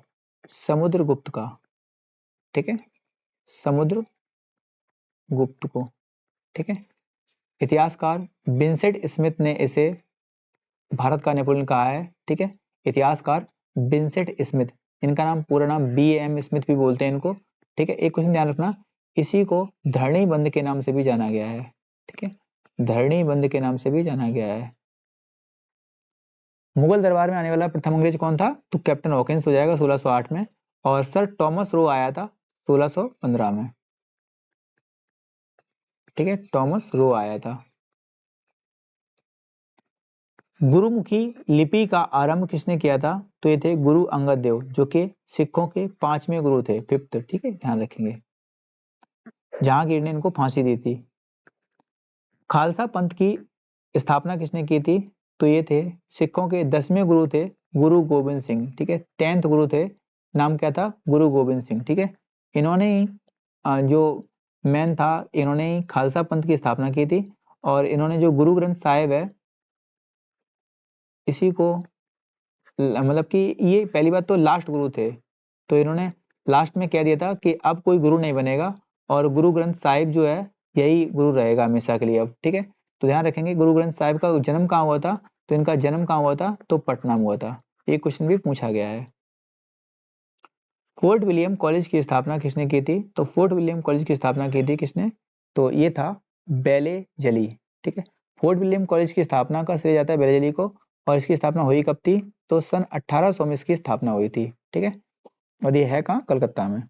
S1: समुद्रगुप्त का। ठीक है, समुद्रगुप्त को। ठीक है, इतिहासकार विंसेंट स्मिथ ने इसे भारत का नेपोलियन कहा है। ठीक है, इतिहासकार विंसेंट स्मिथ, इनका नाम पूरा नाम B.M. स्मिथ भी बोलते हैं इनको। ठीक है, एक क्वेश्चन ध्यान रखना, इसी को धरणी बंद के नाम से भी जाना गया है। ठीक है, धरणी बंद के नाम से भी जाना गया है। मुगल दरबार में आने वाला प्रथम अंग्रेज कौन था, तो कैप्टन हॉकिंस हो जाएगा 1608 में, और सर टॉमस रो आया था 1615 में। ठीक है, टॉमस रो आया था। गुरुमुखी लिपि का आरंभ किसने किया था, तो ये थे गुरु अंगद देव, जो कि सिखों के 5वें गुरु थे, 5th, ठीक है, ध्यान रखेंगे। जहांगीर ने इनको फांसी दी थी। खालसा पंथ की स्थापना किसने की थी? तो ये थे सिखों के 10वें गुरु थे गुरु गोबिंद सिंह, ठीक है, 10th गुरु थे, नाम क्या था? गुरु गोबिंद सिंह, ठीक है। इन्होंने जो मैन था, इन्होंने खालसा पंथ की स्थापना की थी, और इन्होंने जो गुरु ग्रंथ साहिब है, इसी को मतलब कि ये पहली बात तो लास्ट गुरु थे, तो इन्होंने लास्ट में कह दिया था कि अब कोई गुरु नहीं बनेगा, और गुरु ग्रंथ साहिब जो है यही गुरु रहेगा हमेशा के लिए अब, ठीक है। तो ध्यान रखेंगे गुरु ग्रंथ साहिब का जन्म कहाँ हुआ था? तो इनका जन्म कहाँ हुआ था? तो पटना में हुआ था। ये क्वेश्चन भी पूछा गया है। फोर्ट विलियम कॉलेज की स्थापना किसने की थी? तो फोर्ट विलियम कॉलेज की स्थापना की थी किसने? तो ये था बेले जली, ठीक है। फोर्ट विलियम कॉलेज की स्थापना का श्रेय जाता है बेले जली को, और इसकी स्थापना हुई कब थी? तो सन 1800 में इसकी स्थापना हुई थी, ठीक है। और ये है कहाँ? कलकत्ता में।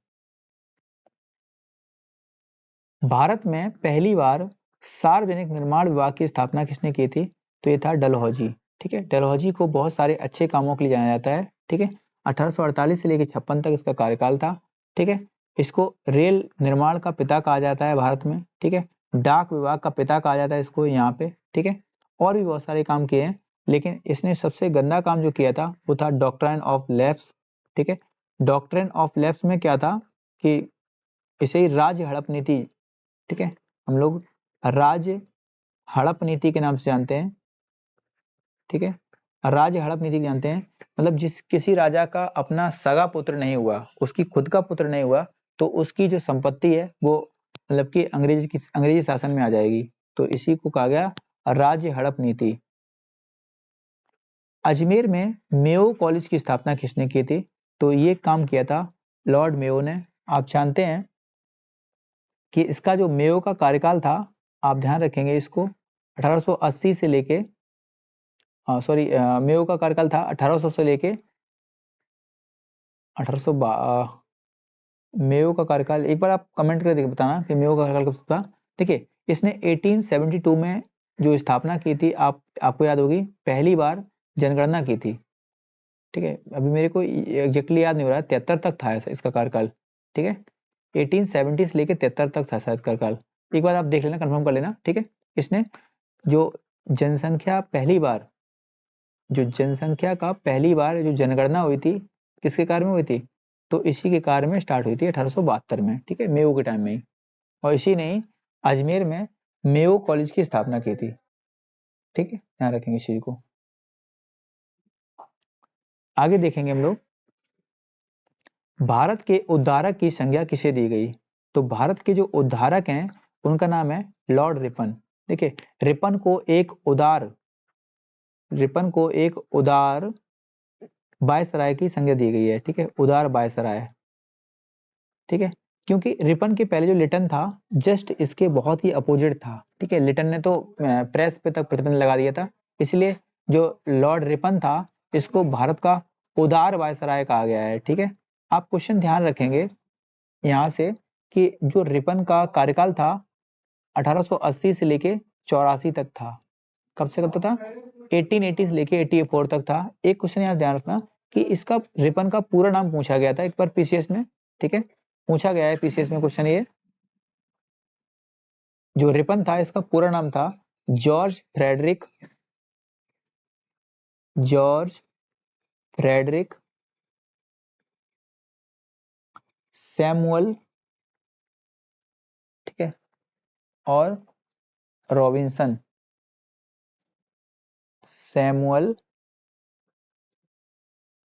S1: भारत में पहली बार सार्वजनिक निर्माण विभाग की स्थापना किसने की थी? तो ये था डलहौजी, ठीक है। डलहौजी को बहुत सारे अच्छे कामों के लिए जाना जाता है, ठीक है। 1848 से लेकर 56 तक इसका कार्यकाल था, ठीक है। इसको रेल निर्माण का पिता कहा जाता है भारत में, ठीक है। डाक विभाग का पिता कहा जाता है इसको यहाँ पे, ठीक है। और भी बहुत सारे काम किए हैं, लेकिन इसने सबसे गंदा काम जो किया था वो था डॉक्ट्राइन ऑफ लैप्स, ठीक है। डॉक्ट्राइन ऑफ लैप्स में क्या था कि इसे राज्य हड़प नीति, ठीक है, हम लोग राज्य हड़प नीति के नाम से जानते हैं, ठीक है। राज्य हड़प नीति जानते हैं, मतलब जिस किसी राजा का अपना सगा पुत्र नहीं हुआ, उसकी खुद का पुत्र नहीं हुआ, तो उसकी जो संपत्ति है वो मतलब कि अंग्रेजी शासन में आ जाएगी, तो इसी को कहा गया राज्य हड़प नीति। अजमेर में मेयो कॉलेज की स्थापना किसने की थी? तो ये काम किया था लॉर्ड मेयो ने। आप जानते हैं कि इसका जो मेयो का कार्यकाल था, आप ध्यान रखेंगे इसको, 1880 से लेके सॉरी मेयो का कार्यकाल था 1800 से लेके 1800 मेयो का कार्यकाल, एक बार आप कमेंट करके बताना कि मेयो का कार्यकाल कब था। देखिए इसने 1872 में जो स्थापना की थी, आपको याद होगी, पहली बार जनगणना की थी, ठीक है। अभी मेरे को एग्जैक्टली याद नहीं हो रहा है, 73 तक था इसका कार्यकाल, ठीक है। 1870 से लेके 73 तक था शायद कार्यकाल, एक बार आप देख लेना, कंफर्म कर लेना, ठीक है। इसने जो जनसंख्या पहली बार जो जनगणना हुई थी, किसके कार्य में हुई थी? तो इसी के कार्य में स्टार्ट हुई थी 1872 में, ठीक है, मेयो के टाइम में ही। और इसी ने अजमेर में मेयो कॉलेज की स्थापना की थी, ठीक है, ध्यान रखेंगे इस चीज को। आगे देखेंगे हम लोग, भारत के उद्धारक की संज्ञा किसे दी गई? तो भारत के जो उद्धारक हैं उनका नाम है लॉर्ड रिपन। देखिए रिपन को एक उदार वायसराय की संज्ञा दी गई है, ठीक है, उदार वायसराय, ठीक है। क्योंकि रिपन के पहले जो लिटन था जस्ट इसके बहुत ही अपोजिट था, ठीक है। लिटन ने तो प्रेस पे तक प्रतिबंध लगा दिया था, इसलिए जो लॉर्ड रिपन था इसको भारत का उदार वायसराय कहा गया है, ठीक है। आप क्वेश्चन ध्यान रखेंगे यहाँ से कि जो रिपन का कार्यकाल था 1880 से लेके 84 तक था। कब से कब तक था? 1880 से लेके 84 तक था। एक क्वेश्चन यहाँ ध्यान रखना कि इसका रिपन का पूरा नाम पूछा गया था एक बार पीसीएस में, ठीक है, पूछा गया है पीसीएस में क्वेश्चन। ये जो रिपन था इसका पूरा नाम था जॉर्ज फ्रेडरिक सैमुअल, ठीक है, और रॉबिन्सन, सैमुअल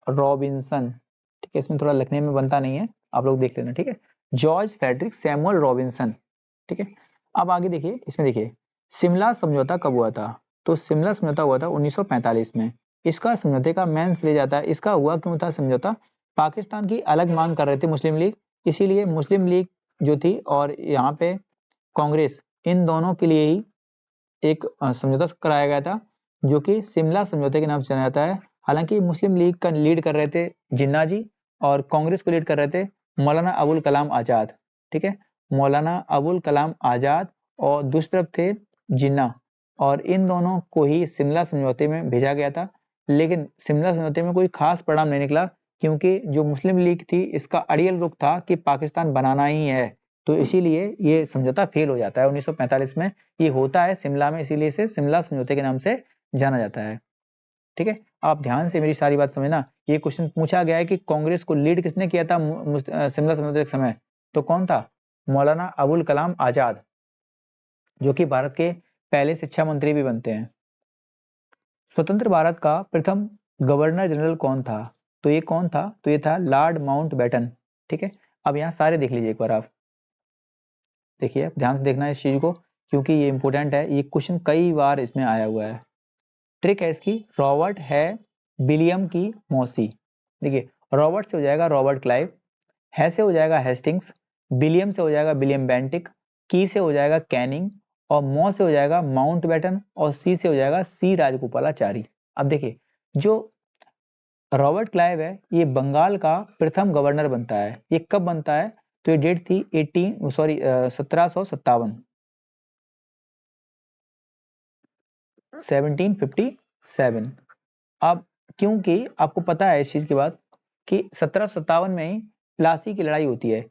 S1: रॉबिन्सन, ठीक है। इसमें थोड़ा लिखने में बनता नहीं है, आप लोग देख लेना, ठीक है। जॉर्ज फ्रेडरिक सैमुअल रॉबिन्सन, ठीक है। अब आगे देखिए, इसमें देखिए शिमला समझौता कब हुआ था? तो शिमला समझौता हुआ था 1945 में। इसका समझौते का मेन श्रेय जाता है, इसका हुआ क्यों था समझौता? पाकिस्तान की अलग मांग कर रहे थे मुस्लिम लीग, इसीलिए मुस्लिम लीग जो थी और यहाँ पे कांग्रेस, इन दोनों के लिए ही एक समझौता कराया गया था, जो कि शिमला समझौते के नाम से जाना जाता है। हालांकि मुस्लिम लीग का लीड कर रहे थे जिन्ना जी, और कांग्रेस को लीड कर रहे थे मौलाना अबुल कलाम आजाद, ठीक है, मौलाना अबुल कलाम आजाद, और दूसरी तरफ थे जिन्ना, और इन दोनों को ही शिमला समझौते में भेजा गया था। लेकिन शिमला समझौते में कोई खास परिणाम नहीं निकला, क्योंकि जो मुस्लिम लीग थी इसका अड़ियल रुख था कि पाकिस्तान बनाना ही है, तो इसीलिए ये समझौता फेल हो जाता है 1945 में। ये होता है शिमला में, इसीलिए इसे शिमला समझौते के नाम से जाना जाता है। ठीक है, आप ध्यान से मेरी सारी बात समझना। ये क्वेश्चन पूछा गया है कि कांग्रेस को लीड किसने किया था शिमला समझौते के समय, तो कौन था? मौलाना अबुल कलाम आजाद, जो कि भारत के पहले शिक्षा मंत्री भी बनते हैं। स्वतंत्र भारत का प्रथम गवर्नर जनरल कौन था? तो ये कौन था? तो ये था लॉर्ड माउंटबेटन। ठीक है, अब यहाँ सारे देख लीजिए एक बार आप, देखिए ध्यान से देखना है इस चीज को, क्योंकि ये इंपॉर्टेंट है, ये क्वेश्चन कई बार इसमें आया हुआ है। ट्रिक है इसकी, रॉबर्ट है विलियम की मौसी। देखिए, रॉबर्ट से हो जाएगा रॉबर्ट क्लाइव, है से हो जाएगा हेस्टिंग्स, विलियम से हो जाएगा विलियम बेंटिक, की से हो जाएगा कैनिंग, और मौ से हो जाएगा माउंटबेटन, और सी से हो जाएगा सी राजगोपालाचारी। अब देखिए, जो रॉबर्ट क्लाइव है ये बंगाल का प्रथम गवर्नर बनता है। ये कब बनता है? तो ये डेट थी 1757। अब क्योंकि आपको पता है इस चीज की बात कि 1757 में ही प्लासी की लड़ाई होती है।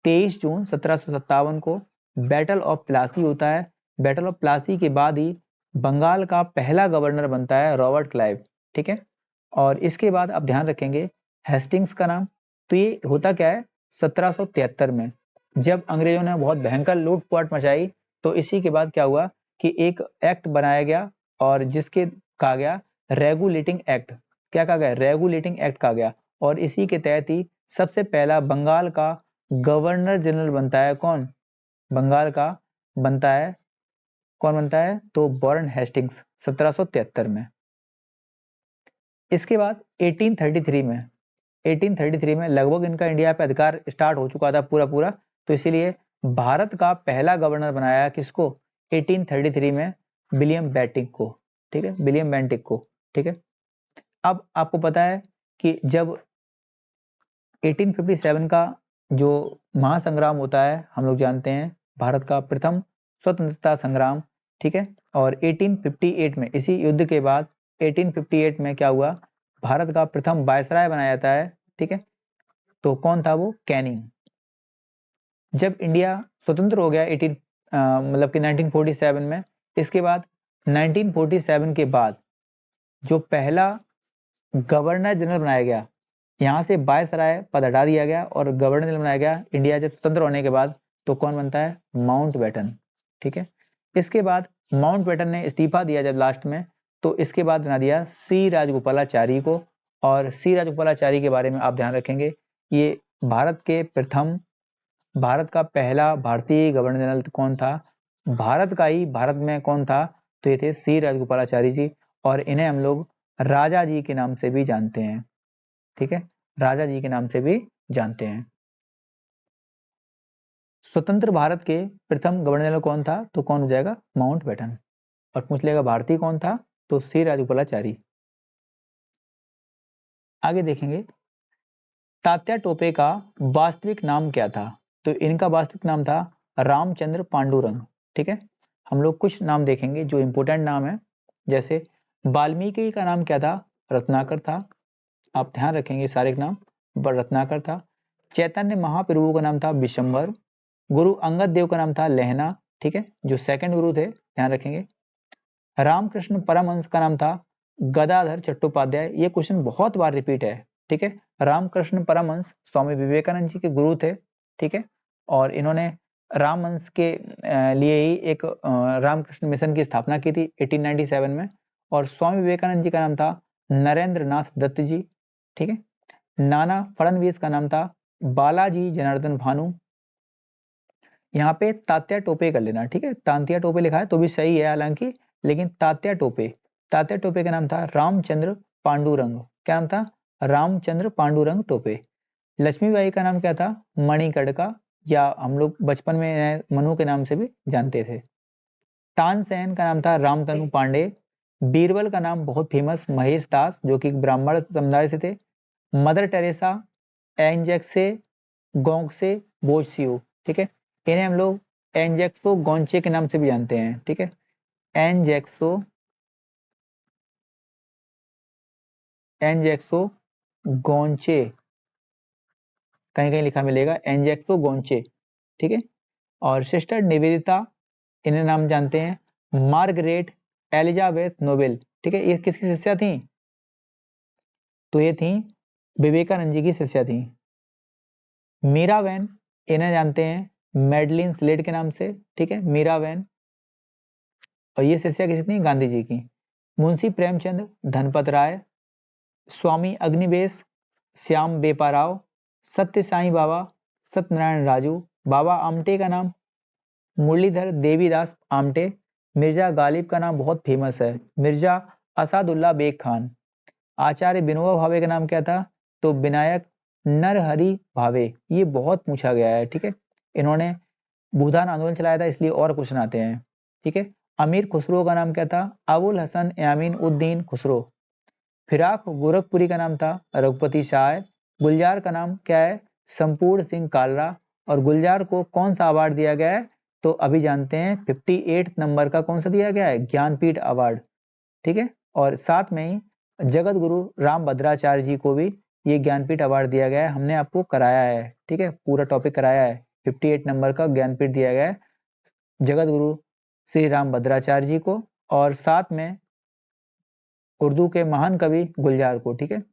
S1: 23 जून 1757 को बैटल ऑफ प्लासी होता है। बैटल ऑफ प्लासी के बाद ही बंगाल का पहला गवर्नर बनता है रॉबर्ट क्लाइव। ठीक है, और इसके बाद आप ध्यान रखेंगे हेस्टिंग्स का नाम। तो ये होता क्या है, 1773 में जब अंग्रेजों ने बहुत भयंकर लूटपाट मचाई, तो इसी के बाद क्या हुआ कि एक एक्ट बनाया गया, और जिसके कहा गया रेगुलेटिंग एक्ट। क्या कहा गया? रेगुलेटिंग एक्ट कहा गया। और इसी के तहत ही सबसे पहला बंगाल का गवर्नर जनरल बनता है कौन? बंगाल का बनता है, कौन बनता है? तो वॉरेन हेस्टिंग्स 1773 में। इसके बाद 1833 में लगभग इनका इंडिया पे अधिकार स्टार्ट हो चुका था पूरा पूरा, तो इसीलिए भारत का पहला गवर्नर बनाया किसको? 1833 में विलियम बेंटिक को। ठीक है, विलियम बेंटिक को। ठीक है, अब आपको पता है कि जब 1857 का जो महासंग्राम होता है, हम लोग जानते हैं भारत का प्रथम स्वतंत्रता संग्राम। ठीक है, और 1858 में इसी युद्ध के बाद 1858 में क्या हुआ? भारत का प्रथम वायसराय बनाया जाता है। ठीक है, तो कौन था वो? कैनिंग। जब इंडिया स्वतंत्र हो गया मतलब कि 1947 में, इसके बाद 1947 के बाद जो पहला गवर्नर जनरल बनाया गया, यहाँ से वायसराय पद हटा दिया गया और गवर्नर जनरल बनाया गया इंडिया जब स्वतंत्र होने के बाद, तो कौन बनता है? माउंटबेटन। ठीक है, इसके बाद माउंटबेटन ने इस्तीफा दिया जब लास्ट में, तो इसके बाद बना दिया सी राजगोपालाचारी को। और सी राजगोपालाचारी के बारे में आप ध्यान रखेंगे, ये भारत के प्रथम, भारत का पहला भारतीय गवर्नर जनरल कौन था? भारत का ही, भारत में कौन था? तो ये थे सी राजगोपालाचारी जी, और इन्हें हम लोग राजा जी के नाम से भी जानते हैं। ठीक है, राजा जी के नाम से भी जानते हैं। स्वतंत्र भारत के प्रथम गवर्नर जनरल कौन था? तो कौन हो जाएगा? माउंटबेटन। और पूछ लेगा भारतीय कौन था? तो सी राजगोपालाचारी। आगे देखेंगे, तात्या टोपे का वास्तविक नाम क्या था? तो इनका वास्तविक नाम था रामचंद्र पांडुरंग। ठीक है, हम लोग कुछ नाम देखेंगे जो इंपोर्टेंट नाम है। जैसे वाल्मीकि का नाम क्या था? रत्नाकर था। आप ध्यान रखेंगे सारे नाम, पर रत्नाकर था। चैतन्य महाप्रभु का नाम था विशंबर। गुरु अंगद देव का नाम था लहना। ठीक है, जो सेकंड गुरु थे, ध्यान रखेंगे। रामकृष्ण परमहंस का नाम था गदाधर चट्टोपाध्याय। ये क्वेश्चन बहुत बार रिपीट है। ठीक है, रामकृष्ण परमहंस स्वामी विवेकानंद जी के गुरु थे। ठीक है, और इन्होंने रामहंस के लिए ही एक रामकृष्ण मिशन की स्थापना की थी 1897 में। और स्वामी विवेकानंद जी का नाम था नरेंद्र नाथ दत्त जी। ठीक है, नाना फडणवीस का नाम था बालाजी जनार्दन भानु। यहाँ पे तात्या टोपे कर लेना। ठीक है, तांतिया टोपे लिखा है तो भी सही है हालांकि, लेकिन तात्या टोपे, तात्या टोपे का नाम था रामचंद्र पांडुरंग। क्या नाम था? रामचंद्र पांडुरंग टोपे। लक्ष्मीबाई का नाम क्या था? मणिकर्णिका, या हम लोग बचपन में मनु के नाम से भी जानते थे। तानसेन का नाम था रामतनु पांडे। बीरबल का नाम बहुत फेमस महेश दास, जो कि ब्राह्मण समुदाय से थे। Mother Teresa, Anjeze Gonxhe Bojaxhiu. ठीक है, इन्हें हम लोग एंजेक्सो गोंचे के नाम से भी जानते हैं। ठीक है, एंजेक्सो एंजेक्सो गोंचे, कहीं कहीं लिखा मिलेगा एंजेक्सो गोंचे, ठीक है। और सिस्टर निवेदिता, इन्हें नाम जानते हैं मार्गरेट एलिजाबेथ नोबेल, ठीक है। ये किसकी शिष्या थी? तो ये थी विवेकानंद जी की शिष्या थी। मीरा वैन, इन्हें जानते हैं मेडलिन स्लेड के नाम से, ठीक है, मीरा वैन। और ये शिष्या किसी थी? गांधी जी की। मुंशी प्रेमचंद, धनपत राय, स्वामी अग्निवेश, श्याम बेपाराव, सत्य साईं बाबा, सत्यनारायण राजू, बाबा आमटे का नाम मुरलीधर देवीदास आमटे। मिर्जा गालिब का नाम बहुत फेमस है, मिर्जा असादुल्ला बेग खान। आचार्य विनोबा भावे का नाम क्या था? तो विनायक नरहरि भावे। ये बहुत पूछा गया है, ठीक है। इन्होंने भूदान आंदोलन चलाया था, इसलिए और क्वेश्चन आते हैं, ठीक है। अमीर खुसरो का नाम क्या था? अबुल हसन यामीन उद्दीन खुसरो। फिराक गोरखपुरी का नाम था रघुपति शाह। गुलजार का नाम क्या है? संपूर्ण सिंह कालरा। और गुलजार को कौन सा अवार्ड दिया गया है? तो अभी जानते हैं 58 नंबर का कौन सा दिया गया है? ज्ञानपीठ अवार्ड, ठीक है। और साथ में ही जगत गुरु राम भद्राचार्य जी को भी ये ज्ञानपीठ अवार्ड दिया गया है, हमने आपको कराया है, ठीक है, पूरा टॉपिक कराया है। 58 नंबर का ज्ञानपीठ दिया गया है जगत गुरु श्री राम भद्राचार्य जी को, और साथ में उर्दू के महान कवि गुलजार को, ठीक है।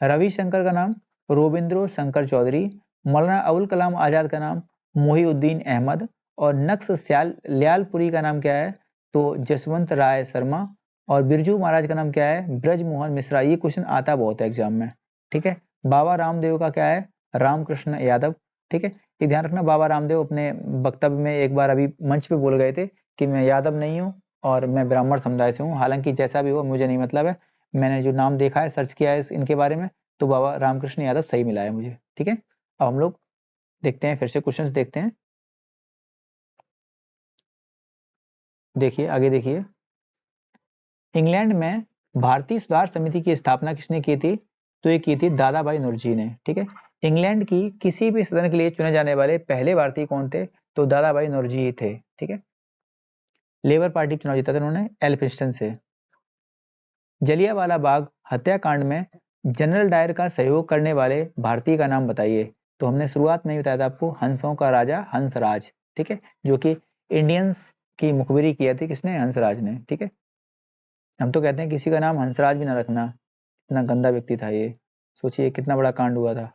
S1: रविशंकर का नाम रोबिंद्रो शंकर चौधरी। मौलाना अबुल कलाम आजाद का नाम मोहिउद्दीन अहमद। और नक्श ल्यालपुरी का नाम क्या है? तो जसवंत राय शर्मा। और बिरजू महाराज का नाम क्या है? ब्रज मोहन मिश्रा। ये क्वेश्चन आता बहुत है एग्जाम में, ठीक है। बाबा रामदेव का क्या है? रामकृष्ण यादव, ठीक है। ये ध्यान रखना, बाबा रामदेव अपने वक्तव्य में एक बार अभी मंच पे बोल गए थे कि मैं यादव नहीं हूँ और मैं ब्राह्मण समुदाय से हूँ। हालांकि जैसा भी हो मुझे नहीं मतलब है, मैंने जो नाम देखा है, सर्च किया है इनके बारे में, तो बाबा रामकृष्ण यादव सही मिला है मुझे, ठीक है। अब हम लोग देखते हैं, फिर से क्वेश्चंस देखते हैं। देखिए आगे देखिए, इंग्लैंड में भारतीय सुधार समिति की स्थापना किसने की थी? तो ये की थी दादा भाई नौरोजी ने, ठीक है। इंग्लैंड की किसी भी सदन के लिए चुने जाने वाले पहले भारतीय कौन थे? तो दादा भाई नौरोजी ही थे, ठीक है। लेबर पार्टी चुनाव जीता था उन्होंने एल्फिंस्टन से। जलियांवाला बाग हत्याकांड में जनरल डायर का सहयोग करने वाले भारतीय का नाम बताइए। तो हमने शुरुआत में ही बताया था आपको, हंसों का राजा हंसराज, ठीक है, जो कि इंडियंस की मुखबिरी किया थी किसने? हंसराज ने, ठीक है। हम तो कहते हैं किसी का नाम हंसराज भी ना रखना, इतना गंदा व्यक्ति था ये, सोचिए कितना बड़ा कांड हुआ था।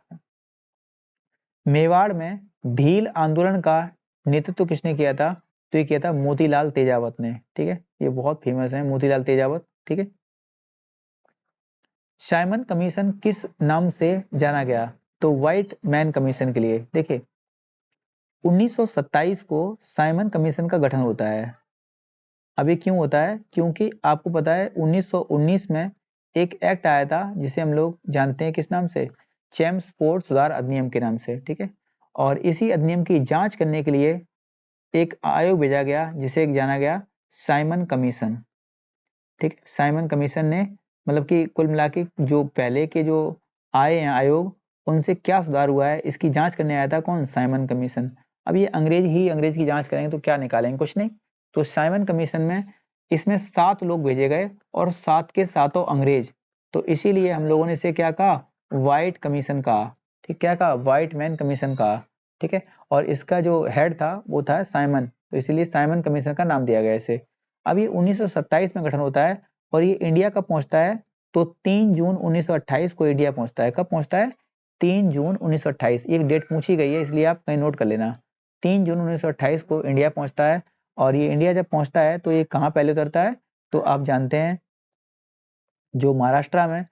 S1: मेवाड़ में भील आंदोलन का नेतृत्व किसने किया था? तो ये किया था मोतीलाल तेजावत ने, ठीक है। ये बहुत फेमस है मोतीलाल तेजावत, ठीक है। साइमन कमीशन किस नाम से जाना गया? तो व्हाइट मैन कमीशन के लिए। देखिए 1927 को साइमन कमीशन का गठन होता है। अब ये क्यों होता है? क्योंकि आपको पता है 1919 में एक एक्ट आया था जिसे हम लोग जानते हैं किस नाम से? चेम्सफोर्ड सुधार अधिनियम के नाम से, ठीक है। और इसी अधिनियम की जांच करने के लिए एक आयोग भेजा गया जिसे जाना गया साइमन कमीशन, ठीक। साइमन कमीशन ने मतलब कि कुल मिला के जो पहले के जो आए हैं आयोग, उनसे क्या सुधार हुआ है इसकी जांच करने आया था कौन? Simon commission. अब ये अंग्रेज की जांच करेंगे तो क्या निकालेंगे? कुछ नहीं। तो साइमन कमीशन में इसमें 7 लोग भेजे गए और 7 के 7 अंग्रेज, तो इसीलिए हम लोगों ने इसे क्या कहा? व्हाइट कमीशन कहा, ठीक। क्या कहा? व्हाइट मैन कमीशन कहा, ठीक है। और इसका जो हेड था वो था साइमन, तो इसीलिए साइमन कमीशन का नाम दिया गया इसे। अब ये 1927 में गठन होता है और ये इंडिया कब पहुंचता है? तो 3 जून 1928 को इंडिया पहुंचता है। कब पहुंचता है? 3 जून 1928। एक डेट पूछी गई है इसलिए आप कहीं नोट कर लेना। 3 जून 1928 को इंडिया पहुंचता है। और ये इंडिया जब पहुंचता है तो ये कहाँ पहले उतरता है? तो आप जानते हैं जो महाराष्ट्र में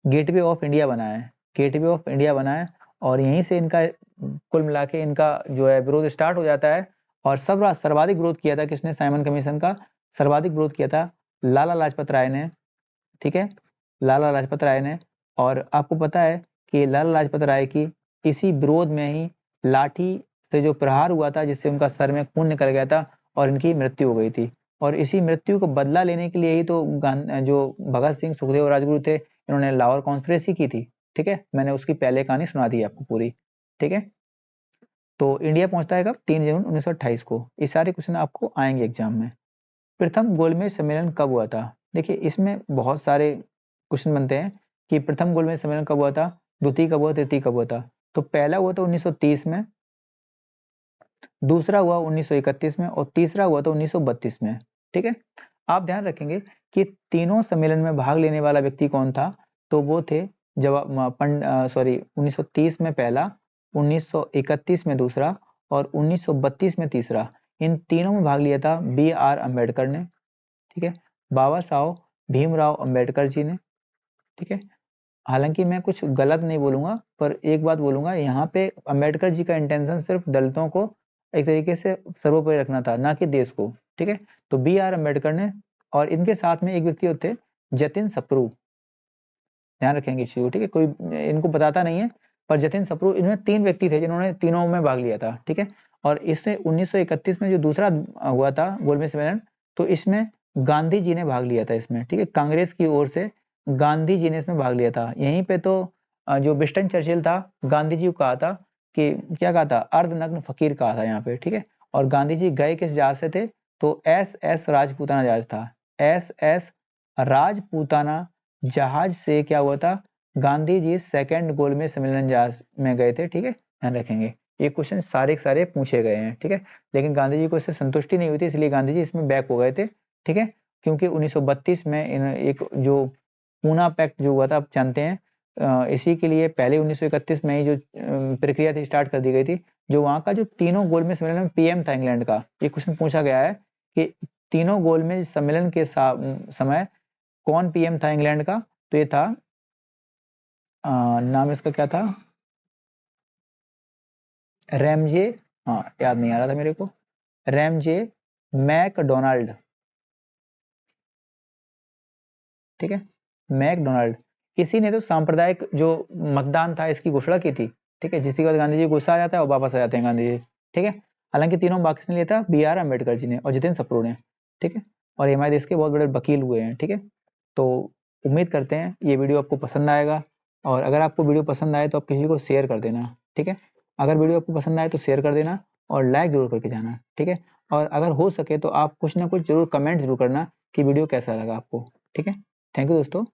S1: गेटवे ऑफ इंडिया बना है, गेटवे ऑफ इंडिया बना है, और यहीं से इनका कुल मिला के इनका जो है विरोध स्टार्ट हो जाता है। और सर्वाधिक विरोध किया था किसने? साइमन कमीशन का सर्वाधिक विरोध किया था लाला लाजपत राय ने, ठीक है, लाला लाजपत राय ने। और आपको पता है कि लाला लाजपत राय की इसी विरोध में ही लाठी से जो प्रहार हुआ था जिससे उनका सर में खून निकल गया था और इनकी मृत्यु हो गई थी। और इसी मृत्यु को बदला लेने के लिए ही तो जो भगत सिंह सुखदेव राजगुरु थे, इन्होंने लाहौर कॉन्स्पिरेसी की थी, ठीक है। मैंने उसकी पहले कहानी सुना दी आपको पूरी, ठीक है। तो इंडिया पहुंचता है कब? 3 जून 1928 को। ये सारे क्वेश्चन आपको आएंगे एग्जाम में। प्रथम गोलमेज सम्मेलन कब हुआ था? देखिए इसमें बहुत सारे क्वेश्चन बनते हैं कि प्रथम गोलमेज सम्मेलन कब हुआ था, द्वितीय कब हुआ, तृतीय कब हुआ था। तो पहला हुआ था 1930 में, दूसरा हुआ 1931 में और तीसरा हुआ था 1932 में। ठीक है, आप ध्यान रखेंगे कि तीनों सम्मेलन में भाग लेने वाला व्यक्ति कौन था, तो वो थे 1930 में पहला, 1931 में दूसरा और 1932 में तीसरा। इन तीनों में भाग लिया था BR अम्बेडकर ने। ठीक है, बाबा साहब भीमराव अम्बेडकर जी ने। ठीक है, हालांकि मैं कुछ गलत नहीं बोलूंगा, पर एक बात बोलूंगा, यहाँ पे अम्बेडकर जी का इंटेंशन सिर्फ दलितों को एक तरीके से सर्वोपरि रखना था, ना कि देश को। ठीक है, तो BR अम्बेडकर ने, और इनके साथ में एक व्यक्ति होते जतिन सप्रू, ध्यान रखेंगे इस चीज को। ठीक है, कोई इनको बताता नहीं है, पर जतिन सप्रू, इनमें 3 व्यक्ति थे जिन्होंने तीनों में भाग लिया था। ठीक है, और इससे 1931 में जो दूसरा हुआ था गोलमेज सम्मेलन, तो इसमें गांधी जी ने भाग लिया था इसमें। ठीक है, कांग्रेस की ओर से गांधी जी ने इसमें भाग लिया था। यहीं पे तो जो विंस्टन चर्चिल था, गांधी जी को कहा था कि, क्या कहा था, अर्धनग्न फकीर कहा था यहाँ पे। ठीक है, और गांधी जी गए किस जहाज से थे, तो SS राजपूताना जहाज था। SS राजपूताना जहाज से क्या हुआ था, गांधी जी सेकंड गोलमेज सम्मेलन जहाज में गए थे। ठीक है, ध्यान रखेंगे, ये क्वेश्चन सारे के सारे पूछे गए हैं। ठीक है, लेकिन गांधी जी को इससे संतुष्टि नहीं हुई थी, इसलिए गांधी जी इसमें बैक हो गए थे। ठीक है, क्योंकि 1932 में एक जो पूना पैक्ट जो हुआ था, आप जानते हैं, इसी के लिए पहले 1931 में ही जो प्रक्रिया थी स्टार्ट कर दी गई थी। जो वहां का जो तीनों गोलमेज सम्मेलन में PM था इंग्लैंड का, ये क्वेश्चन पूछा गया है कि तीनों गोलमेज सम्मेलन के समय कौन PM था इंग्लैंड का, तो ये था, नाम इसका क्या था, रैमजे, हाँ याद नहीं आ रहा था मेरे को, रैमजे मैकडोनाल्ड। ठीक है, मैकडोनाल्ड, इसी ने तो सांप्रदायिक जो मतदान था इसकी घोषणा की थी। ठीक है, जिसके बाद गांधी जी गुस्सा आ जाता है और वापस आ जाते हैं गांधी जी। ठीक है, हालांकि तीनों बाकी ने लिया था BR अम्बेडकर जी ने और जतिन सप्रू ने। ठीक है, और ये हमारे देश के बहुत बड़े वकील हुए हैं। ठीक है, तो उम्मीद करते हैं ये वीडियो आपको पसंद आएगा, और अगर आपको वीडियो पसंद आए तो आप किसी को शेयर कर देना। ठीक है, अगर वीडियो आपको पसंद आए तो शेयर कर देना और लाइक जरूर करके जाना। ठीक है, और अगर हो सके तो आप कुछ ना कुछ जरूर कमेंट जरूर करना कि वीडियो कैसा लगा आपको। ठीक है, थैंक यू दोस्तों।